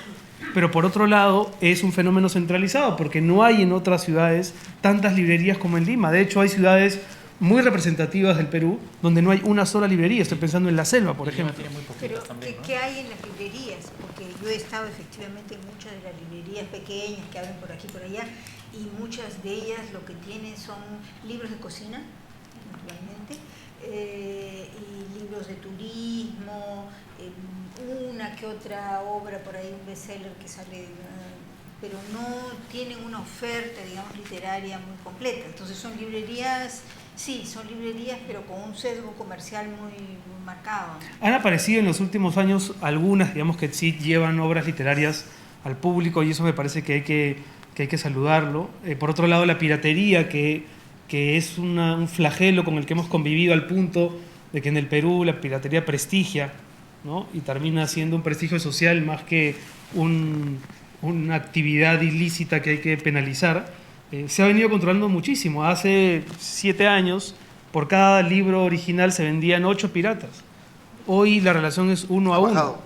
Pero por otro lado, es un fenómeno centralizado, porque no hay en otras ciudades tantas librerías como en Lima. De hecho, hay ciudades muy representativas del Perú donde no hay una sola librería. Estoy pensando en La Selva, por ejemplo. Pero, ¿qué hay en las librerías? Porque yo he estado efectivamente en muchas de las librerías pequeñas que abren por aquí y por allá, y muchas de ellas lo que tienen son libros de cocina, naturalmente, y libros de turismo, una que otra obra por ahí, un bestseller que sale, pero no tienen una oferta, digamos, literaria muy completa. Entonces son librerías, sí, son librerías, pero con un sesgo comercial muy marcado. Han aparecido en los últimos años algunas, digamos, que sí llevan obras literarias al público, y eso me parece que hay que saludarlo. Por otro lado, la piratería, que es un flagelo con el que hemos convivido al punto de que en el Perú la piratería prestigia, ¿no? Y termina siendo un prestigio social más que una actividad ilícita que hay que penalizar. Se ha venido controlando muchísimo. Hace 7 años, por cada libro original se vendían 8 piratas. Hoy la relación es 1 a 1.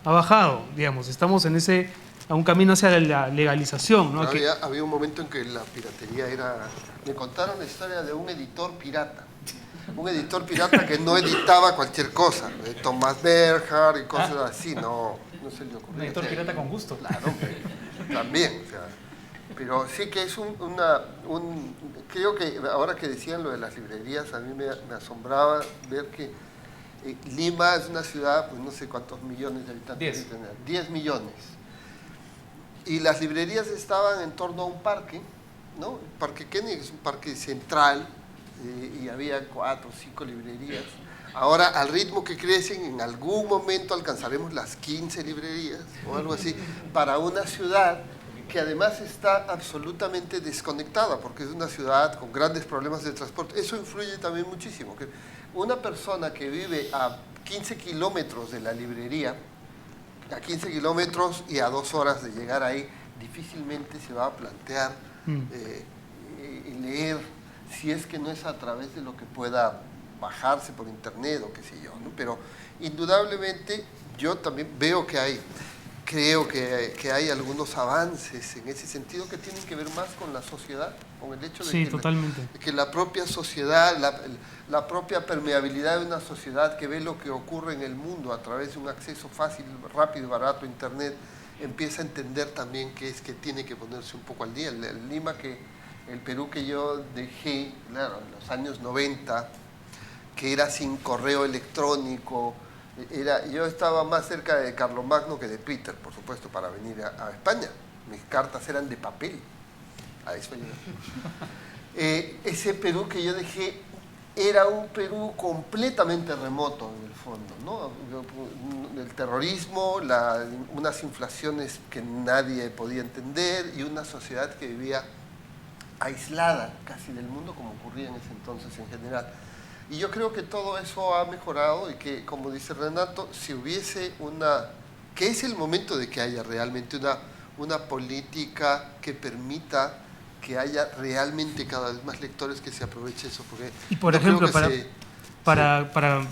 Ha bajado, digamos. Estamos a un camino hacia la legalización, ¿no? Había un momento en que la piratería era... Me contaron la historia de un editor pirata. Un editor pirata que no editaba cualquier cosa. Thomas Bernhard y cosas así. No se le ocurrió. Un editor pirata con gusto. Claro, también. O sea, pero sí que es creo que ahora que decían lo de las librerías, a mí me asombraba ver que Lima es una ciudad, pues no sé cuántos millones de habitantes. 10 millones. Y las librerías estaban en torno a un parque, ¿no? El Parque Kennedy, que es un parque central, y había 4 o 5 librerías. Ahora, al ritmo que crecen, en algún momento alcanzaremos las 15 librerías o algo así, para una ciudad que además está absolutamente desconectada, porque es una ciudad con grandes problemas de transporte. Eso influye también muchísimo. Que una persona que vive a 15 kilómetros de la librería, a 15 kilómetros y a 2 horas de llegar ahí, difícilmente se va a plantear leer, si es que no es a través de lo que pueda bajarse por internet o qué sé yo, ¿no? Pero indudablemente yo también veo que creo que hay algunos avances en ese sentido que tienen que ver más con la sociedad, con el hecho de que la propia sociedad, la propia permeabilidad de una sociedad que ve lo que ocurre en el mundo a través de un acceso fácil, rápido y barato a internet, empieza a entender también que tiene que ponerse un poco al día. El Perú que yo dejé, claro, en los años 90, que era sin correo electrónico, yo estaba más cerca de Carlomagno que de Peter, por supuesto, para venir a España. Mis cartas eran de papel. A eso llegué. Ese Perú que yo dejé era un Perú completamente remoto, en el fondo, ¿no? El terrorismo, unas inflaciones que nadie podía entender y una sociedad que vivía aislada casi del mundo, como ocurría en ese entonces en general. Y yo creo que todo eso ha mejorado y que, como dice Renato, si hubiese que es el momento de que haya realmente una política que permita que haya realmente cada vez más lectores que se aproveche eso. Porque y por no ejemplo, creo que para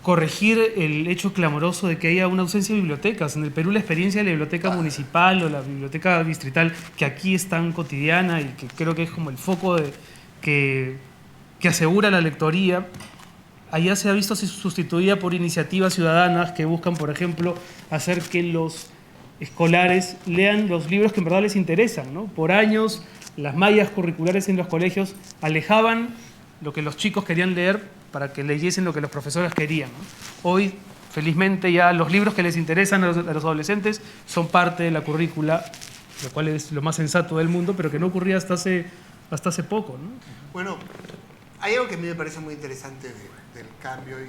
corregir el hecho clamoroso de que haya una ausencia de bibliotecas. En el Perú la experiencia de la biblioteca municipal o la biblioteca distrital, que aquí es tan cotidiana y que creo que es como el foco que asegura la lectoría, allá se ha visto sustituida por iniciativas ciudadanas que buscan, por ejemplo, hacer que los escolares lean los libros que en verdad les interesan, ¿no? Por años, las mallas curriculares en los colegios alejaban lo que los chicos querían leer para que leyesen lo que los profesores querían, ¿no? Hoy, felizmente, ya los libros que les interesan a los adolescentes son parte de la currícula, lo cual es lo más sensato del mundo, pero que no ocurría hasta hace poco, ¿no? Bueno, hay algo que a mí me parece muy interesante del cambio y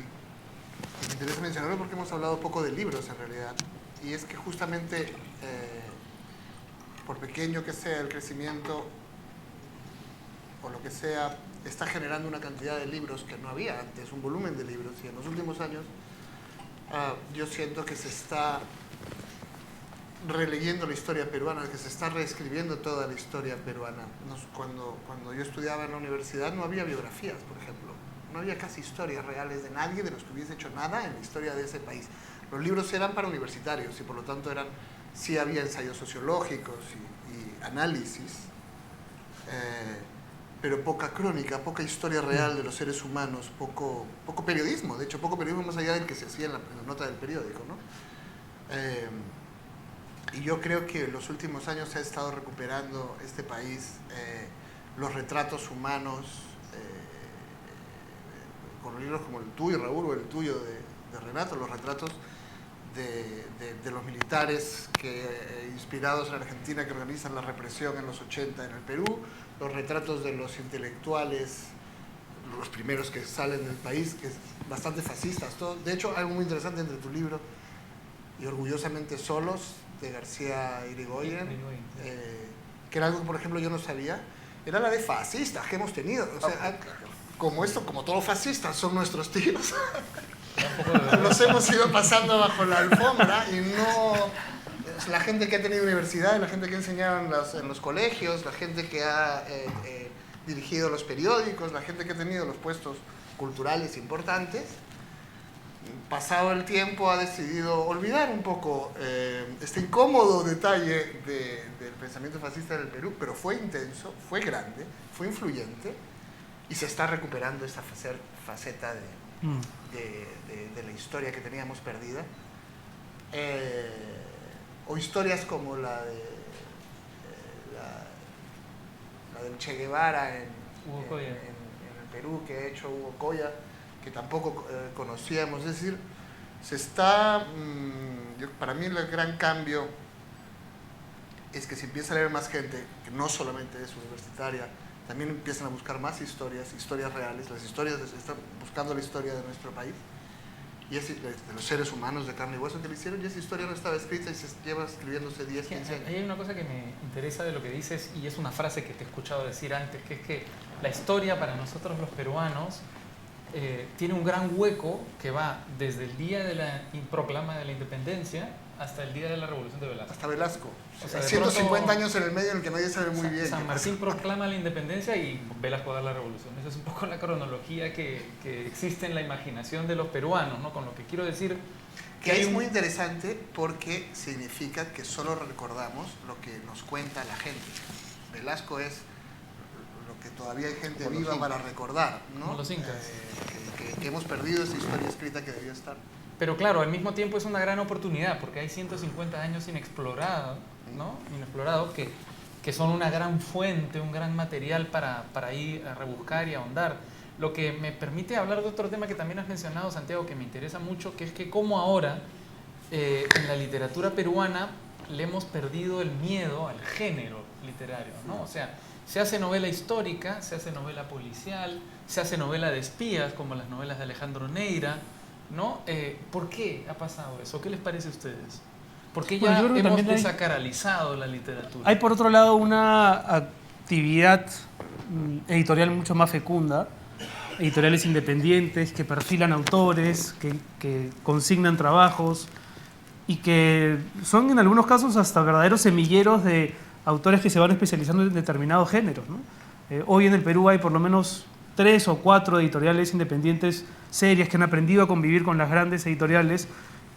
me interesa mencionarlo porque hemos hablado poco de libros en realidad, y es que justamente, por pequeño que sea el crecimiento o lo que sea, está generando una cantidad de libros que no había antes, un volumen de libros, y en los últimos años yo siento que se está releyendo la historia peruana, que se está reescribiendo toda la historia peruana. Cuando yo estudiaba en la universidad no había biografías, por ejemplo, no había casi historias reales de nadie de los que hubiese hecho nada en la historia de ese país. Los libros eran para universitarios y por lo tanto sí había ensayos sociológicos y análisis, pero poca crónica, poca historia real de los seres humanos, poco periodismo, de hecho poco periodismo más allá del que se hacía en la nota del periódico, ¿no? Y yo creo que en los últimos años se ha estado recuperando este país los retratos humanos, con libros como el tuyo, Raúl, o el tuyo de Renato, los retratos de los militares inspirados en Argentina que organizan la represión en los 80 en el Perú, los retratos de los intelectuales, los primeros que salen del país, que es bastante fascistas. De hecho, algo muy interesante entre tu libro y Orgullosamente Solos, de García Irigoyen, que era algo que, por ejemplo, yo no sabía, era la de fascistas que hemos tenido. O sea, como todos fascistas son nuestros tíos, los hemos ido pasando bajo la alfombra y no... La gente que ha tenido universidad, la gente que ha enseñado en los colegios, la gente que ha dirigido los periódicos, la gente que ha tenido los puestos culturales importantes, pasado el tiempo ha decidido olvidar un poco este incómodo detalle del pensamiento fascista en el Perú, pero fue intenso, fue grande, fue influyente y se está recuperando esta faceta de la historia que teníamos perdida. O historias como la del Che Guevara en el Perú, que ha hecho Hugo Coya, que tampoco conocíamos. Es decir, para mí el gran cambio es que se empieza a leer más gente, que no solamente es universitaria, también empiezan a buscar más historias reales, están buscando la historia de nuestro país, y de los seres humanos de carne y hueso que le hicieron, y esa historia no estaba escrita y se lleva escribiéndose 10, 15 años. Hay una cosa que me interesa de lo que dices, y es una frase que te he escuchado decir antes, que es que la historia para nosotros los peruanos tiene un gran hueco que va desde el día de la proclama de la independencia hasta el día de la Revolución de Velasco. Hasta Velasco. O sea, 150 años en el medio en el que nadie sabe muy bien. San Martín proclama la independencia y Velasco da la revolución. Esa es un poco la cronología que existe en la imaginación de los peruanos, ¿no? Con lo que quiero decir que es muy interesante porque significa que solo recordamos lo que nos cuenta la gente. Velasco es lo que todavía hay gente viva para recordar, ¿no? Como los incas. Que hemos perdido esa historia escrita que debió estar. Pero claro, al mismo tiempo es una gran oportunidad porque hay 150 años inexplorados, ¿no? Inexplorado, que son una gran fuente, un gran material para ir a rebuscar y ahondar. Lo que me permite hablar de otro tema que también has mencionado, Santiago, que me interesa mucho, que es que como ahora en la literatura peruana le hemos perdido el miedo al género literario, ¿no? O sea, se hace novela histórica, se hace novela policial, se hace novela de espías, como las novelas de Alejandro Neira, ¿no? ¿Por qué ha pasado eso? ¿Qué les parece a ustedes? ¿Por qué ya hemos desacralizado la literatura? Hay, por otro lado, una actividad editorial mucho más fecunda, editoriales independientes que perfilan autores, que consignan trabajos y que son en algunos casos hasta verdaderos semilleros de autores que se van especializando en determinados géneros, ¿no? Hoy en el Perú hay por lo menos 3 o 4 editoriales independientes serias que han aprendido a convivir con las grandes editoriales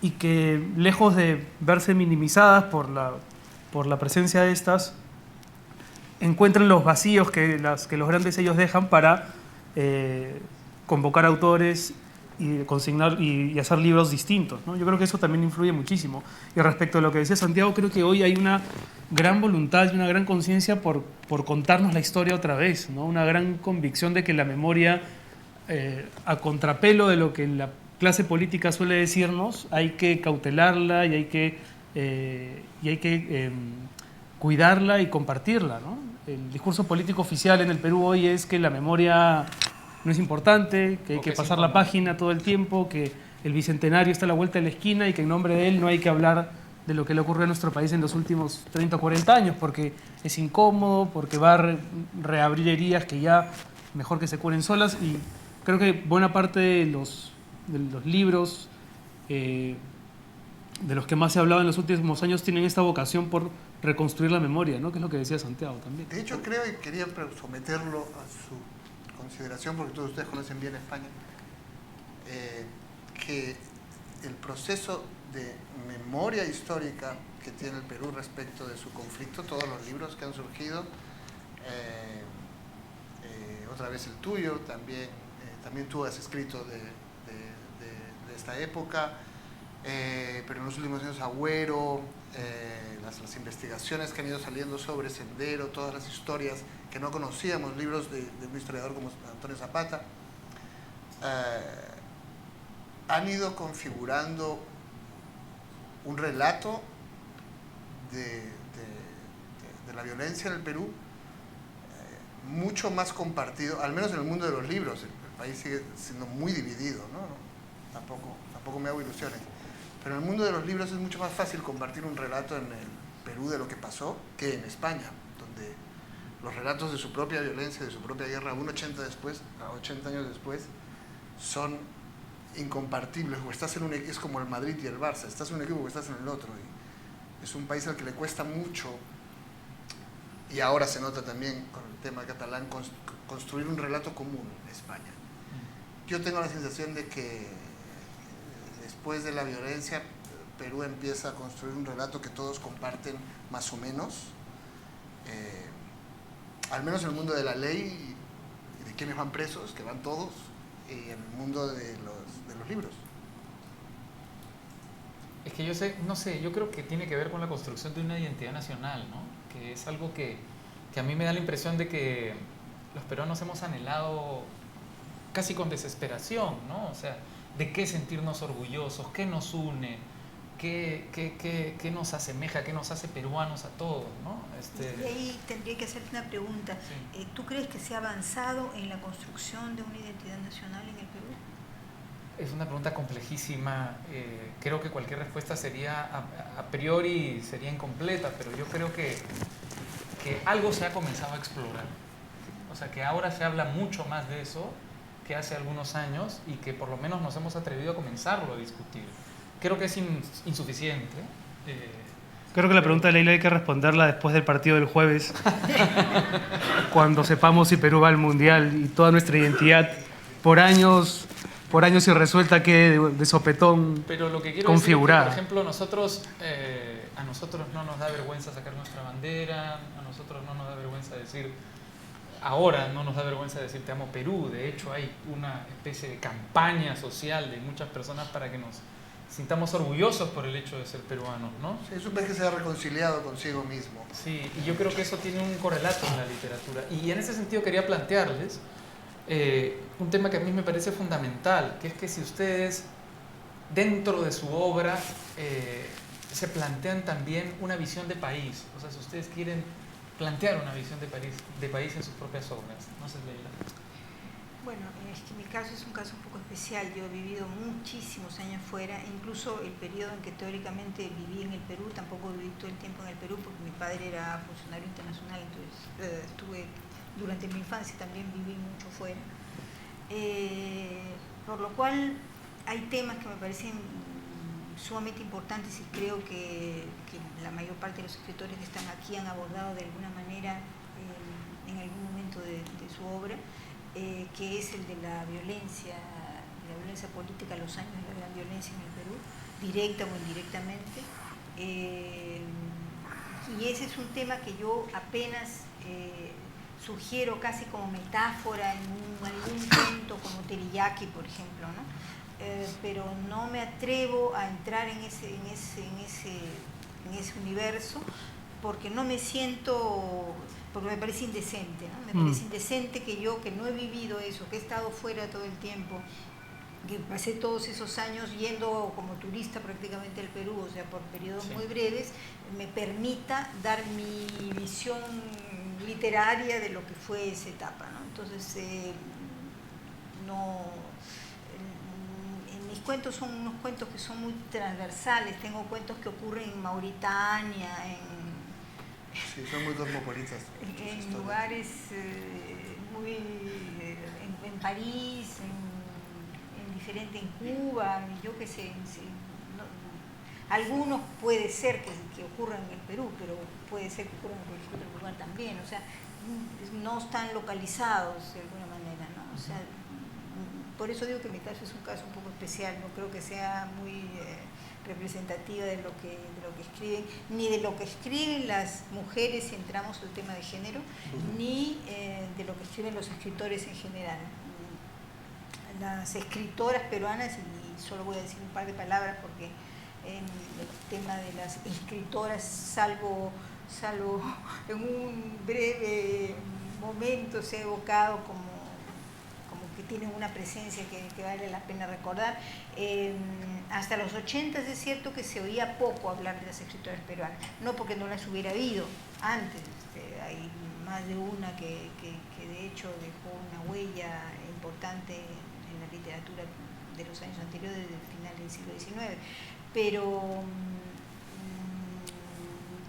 y que, lejos de verse minimizadas por la presencia de estas, encuentran los vacíos que los grandes sellos dejan para convocar autores y consignar y hacer libros distintos, ¿no? Yo creo que eso también influye muchísimo. Y respecto a lo que decía Santiago, creo que hoy hay una gran voluntad y una gran conciencia por contarnos la historia otra vez, ¿no? Una gran convicción de que la memoria, a contrapelo de lo que la clase política suele decirnos, hay que cautelarla y hay que cuidarla y compartirla, ¿no? El discurso político oficial en el Perú hoy es que la memoria no es importante, que hay que pasar la página todo el tiempo, que el bicentenario está a la vuelta de la esquina y que en nombre de él no hay que hablar de lo que le ocurrió a nuestro país en los últimos 30 o 40 años, porque es incómodo, porque va a reabrir heridas que ya mejor que se curen solas. Y creo que buena parte de los libros de los que más se ha hablado en los últimos años tienen esta vocación por reconstruir la memoria, ¿no? Que es lo que decía Santiago también. De hecho, creo, y quería someterlo a su consideración, porque todos ustedes conocen bien España, que el proceso de memoria histórica que tiene el Perú respecto de su conflicto, todos los libros que han surgido, otra vez el tuyo, también tú has escrito de esta época, pero en los últimos años Agüero, las investigaciones que han ido saliendo sobre Sendero, todas las historias que no conocíamos, libros de un historiador como Antonio Zapata, han ido configurando un relato de la violencia en el Perú mucho más compartido, al menos en el mundo de los libros. El país sigue siendo muy dividido, ¿no? Tampoco me hago ilusiones. Pero en el mundo de los libros es mucho más fácil compartir un relato en el Perú de lo que pasó que en España, donde los relatos de su propia violencia, de su propia guerra, a 80 años después, son incompartibles. O estás en es como el Madrid y el Barça, estás en un equipo o estás en el otro. Y es un país al que le cuesta mucho, y ahora se nota también con el tema catalán, construir un relato común en España. Yo tengo la sensación de que después de la violencia, Perú empieza a construir un relato que todos comparten más o menos, al menos en el mundo de la ley y de quienes van presos, que van todos, y en el mundo de los libros. Es que yo creo que tiene que ver con la construcción de una identidad nacional, ¿no? Que es algo que a mí me da la impresión de que los peruanos hemos anhelado casi con desesperación, ¿no? O sea, de qué sentirnos orgullosos, qué nos une, qué nos asemeja, qué nos hace peruanos a todos, ¿no? Y ahí tendría que hacerte una pregunta. Sí. ¿Tú crees que se ha avanzado en la construcción de una identidad nacional en el Perú? Es una pregunta complejísima. Creo que cualquier respuesta sería, a priori, sería incompleta, pero yo creo que algo se ha comenzado a explorar. O sea, que ahora se habla mucho más de eso que hace algunos años y que por lo menos nos hemos atrevido a comenzarlo a discutir. Creo que es insuficiente. Creo que la pregunta de Leila hay que responderla después del partido del jueves, cuando sepamos si Perú va al Mundial y toda nuestra identidad por años irresuelta quede de sopetón. Pero lo que quiero configurada. decir es que, por ejemplo, a nosotros no nos da vergüenza sacar nuestra bandera, a nosotros no nos da vergüenza decir, ahora no nos da vergüenza decir te amo Perú. De hecho hay una especie de campaña social de muchas personas para que nos sintamos orgullosos por el hecho de ser peruanos, ¿no? Sí, es un país que se ha reconciliado consigo mismo. Sí, y yo creo que eso tiene un correlato en la literatura. Y en ese sentido quería plantearles un tema que a mí me parece fundamental, que es que si ustedes, dentro de su obra, se plantean también una visión de país, o sea, si ustedes quieren plantear una visión de país en sus propias obras. No sé, Leila. Bueno, es que mi caso es un caso un poco especial. Yo he vivido muchísimos años fuera, incluso el periodo en que teóricamente viví en el Perú, tampoco viví todo el tiempo en el Perú porque mi padre era funcionario internacional, entonces durante mi infancia también viví mucho fuera. Por lo cual hay temas que me parecen sumamente importantes y creo que la mayor parte de los escritores que están aquí han abordado de alguna manera en algún momento de su obra, que es el de la violencia política, los años de la gran violencia en el Perú, directa o indirectamente. Y ese es un tema que yo apenas sugiero casi como metáfora en algún cuento como Teriyaki, por ejemplo, ¿no? Pero no me atrevo a entrar en ese universo porque no me siento, porque me parece indecente, ¿no? Me parece indecente que yo, que no he vivido eso, que he estado fuera todo el tiempo, que pasé todos esos años yendo como turista prácticamente al Perú, o sea, por periodos muy breves, me permita dar mi visión literaria de lo que fue esa etapa, ¿no? Entonces, mis cuentos son unos cuentos que son muy transversales. Tengo cuentos que ocurren en Mauritania, sí, son muy cosmopolitas. en lugares muy... en París, en Cuba, yo qué sé. Algunos puede ser que ocurran en el Perú, pero puede ser que ocurran en cualquier otro lugar también. O sea, no están localizados de alguna manera, ¿no? O sea, por eso digo que mi caso es un caso un poco especial, no creo que sea muy representativa de lo que escriben, ni de lo que escriben las mujeres si entramos al tema de género, ni de lo que escriben los escritores en general. Las escritoras peruanas, y solo voy a decir un par de palabras porque en el tema de las escritoras, salvo en un breve momento se ha evocado como que tienen una presencia que vale la pena recordar. Hasta los 80 es cierto que se oía poco hablar de las escritoras peruanas, no porque no las hubiera habido antes, hay más de una que de hecho dejó una huella importante en la literatura de los años anteriores, desde el final del siglo XIX, pero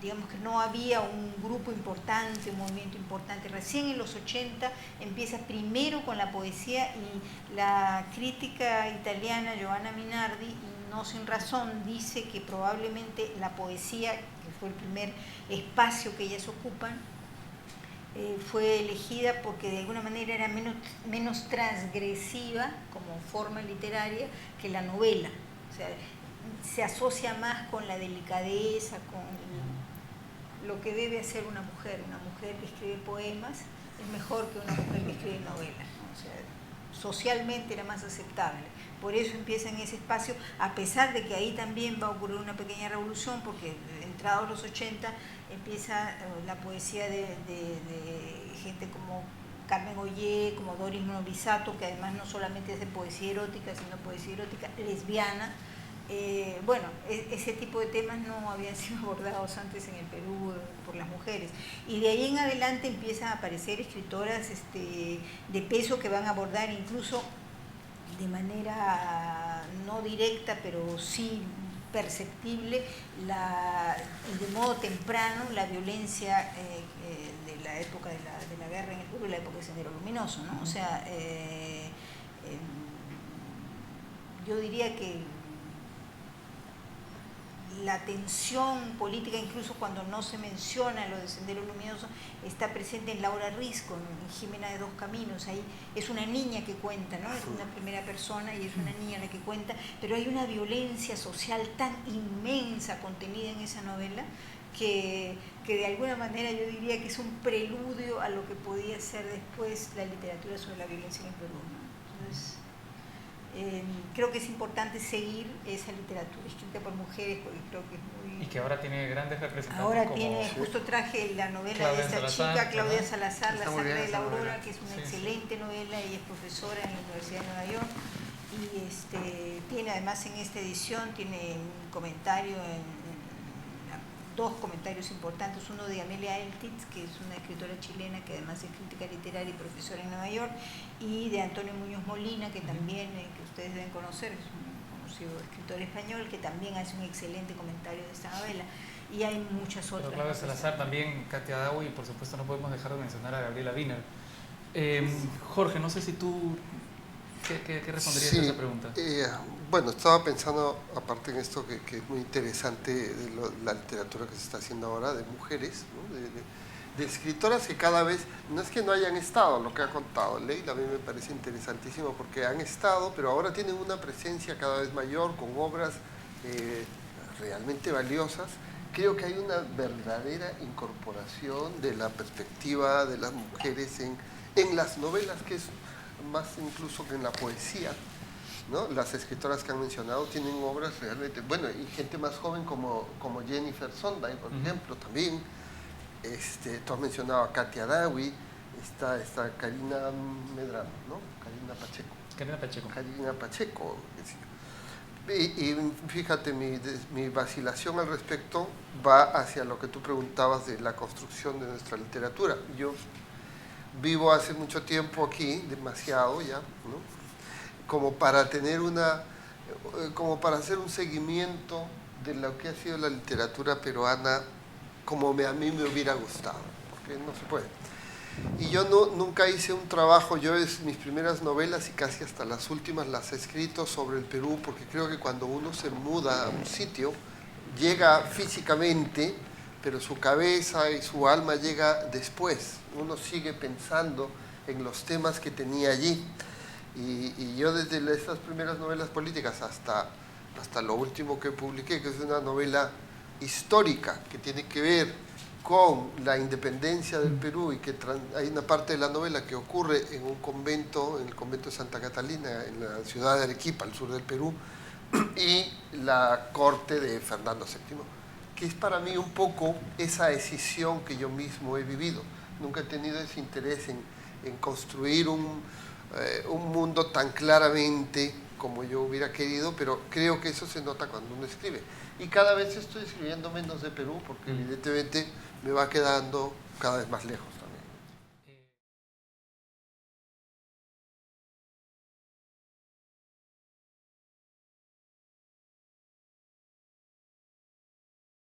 digamos que no había un grupo importante, un movimiento importante. Recién en los 80 empieza primero con la poesía, y la crítica italiana Giovanna Minardi, no sin razón, dice que probablemente la poesía, que fue el primer espacio que ellas ocupan, fue elegida porque de alguna manera era menos transgresiva como forma literaria que la novela. O sea, se asocia más con la delicadeza, con lo que debe hacer una mujer. Una mujer que escribe poemas es mejor que una mujer que escribe novelas, ¿no? O sea, socialmente era más aceptable. Por eso empieza en ese espacio, a pesar de que ahí también va a ocurrir una pequeña revolución, porque entrados los 80 empieza la poesía de gente como Carmen Ollé, como Doris Novisato, que además no solamente es de poesía erótica, sino poesía erótica lesbiana. Bueno, ese tipo de temas no habían sido abordados antes en el Perú por las mujeres, y de ahí en adelante empiezan a aparecer escritoras de peso que van a abordar incluso de manera no directa, pero sí perceptible, de modo temprano, la violencia de la época de la guerra en el Perú, la época del Sendero Luminoso, ¿no? O sea, yo diría que la tensión política, incluso cuando no se menciona lo de Sendero Luminoso, está presente en Laura Risco, en Jimena de Dos Caminos. Ahí es una niña que cuenta, ¿no? Es una primera persona y es una niña la que cuenta, pero hay una violencia social tan inmensa contenida en esa novela que de alguna manera yo diría que es un preludio a lo que podía ser después la literatura sobre la violencia en el Perú, ¿no? Entonces, creo que es importante seguir esa literatura escrita por mujeres, porque creo que es muy... Y que ahora tiene grandes representantes. Ahora tiene, justo traje la novela Claudia de esta Salazar, chica, Claudia ¿verdad? Salazar, La sangre de la aurora, que es una Sí, excelente novela. Ella es profesora en la Universidad de Nueva York, y tiene además en esta edición, tiene un comentario, dos comentarios importantes, uno de Amelia Eltitz, que es una escritora chilena que además es crítica literaria y profesora en Nueva York, y de Antonio Muñoz Molina, que también, que ustedes deben conocer, es un conocido escritor español, que también hace un excelente comentario de esta novela, y hay muchas otras. Pero Claudia Salazar, también Katia Dawi, y por supuesto no podemos dejar de mencionar a Gabriela Wiener. Jorge, no sé si tú ¿Qué responderías a esa pregunta? Bueno, estaba pensando, aparte en esto que es muy interesante, de la literatura que se está haciendo ahora, de mujeres, ¿no? de escritoras que cada vez, no es que no hayan estado, lo que ha contado Leila a mí me parece interesantísimo, porque han estado, pero ahora tienen una presencia cada vez mayor, con obras realmente valiosas. Creo que hay una verdadera incorporación de la perspectiva de las mujeres en las novelas, que es más incluso que en la poesía, ¿no? Las escritoras que han mencionado tienen obras realmente, bueno, y gente más joven como Jennifer Sonday, por ejemplo, también. Tú has mencionado a Katia Dawi, está Karina Medrano, ¿no? Karina Pacheco. Y fíjate, mi vacilación al respecto va hacia lo que tú preguntabas de la construcción de nuestra literatura. Yo vivo hace mucho tiempo aquí, demasiado ya, ¿no? Como para hacer un seguimiento de lo que ha sido la literatura peruana como a mí me hubiera gustado, porque no se puede. Y yo nunca hice un trabajo, mis primeras novelas y casi hasta las últimas las he escrito sobre el Perú, porque creo que cuando uno se muda a un sitio, llega físicamente, pero su cabeza y su alma llega después. Uno sigue pensando en los temas que tenía allí. Y yo desde estas primeras novelas políticas hasta lo último que publiqué, que es una novela histórica que tiene que ver con la independencia del Perú, y que hay una parte de la novela que ocurre en un convento, en el convento de Santa Catalina, en la ciudad de Arequipa, al sur del Perú, y la corte de Fernando VII, que es para mí un poco esa decisión que yo mismo he vivido. Nunca he tenido ese interés en construir un mundo tan claramente como yo hubiera querido, pero creo que eso se nota cuando uno escribe. Y cada vez estoy escribiendo menos de Perú, porque evidentemente me va quedando cada vez más lejos.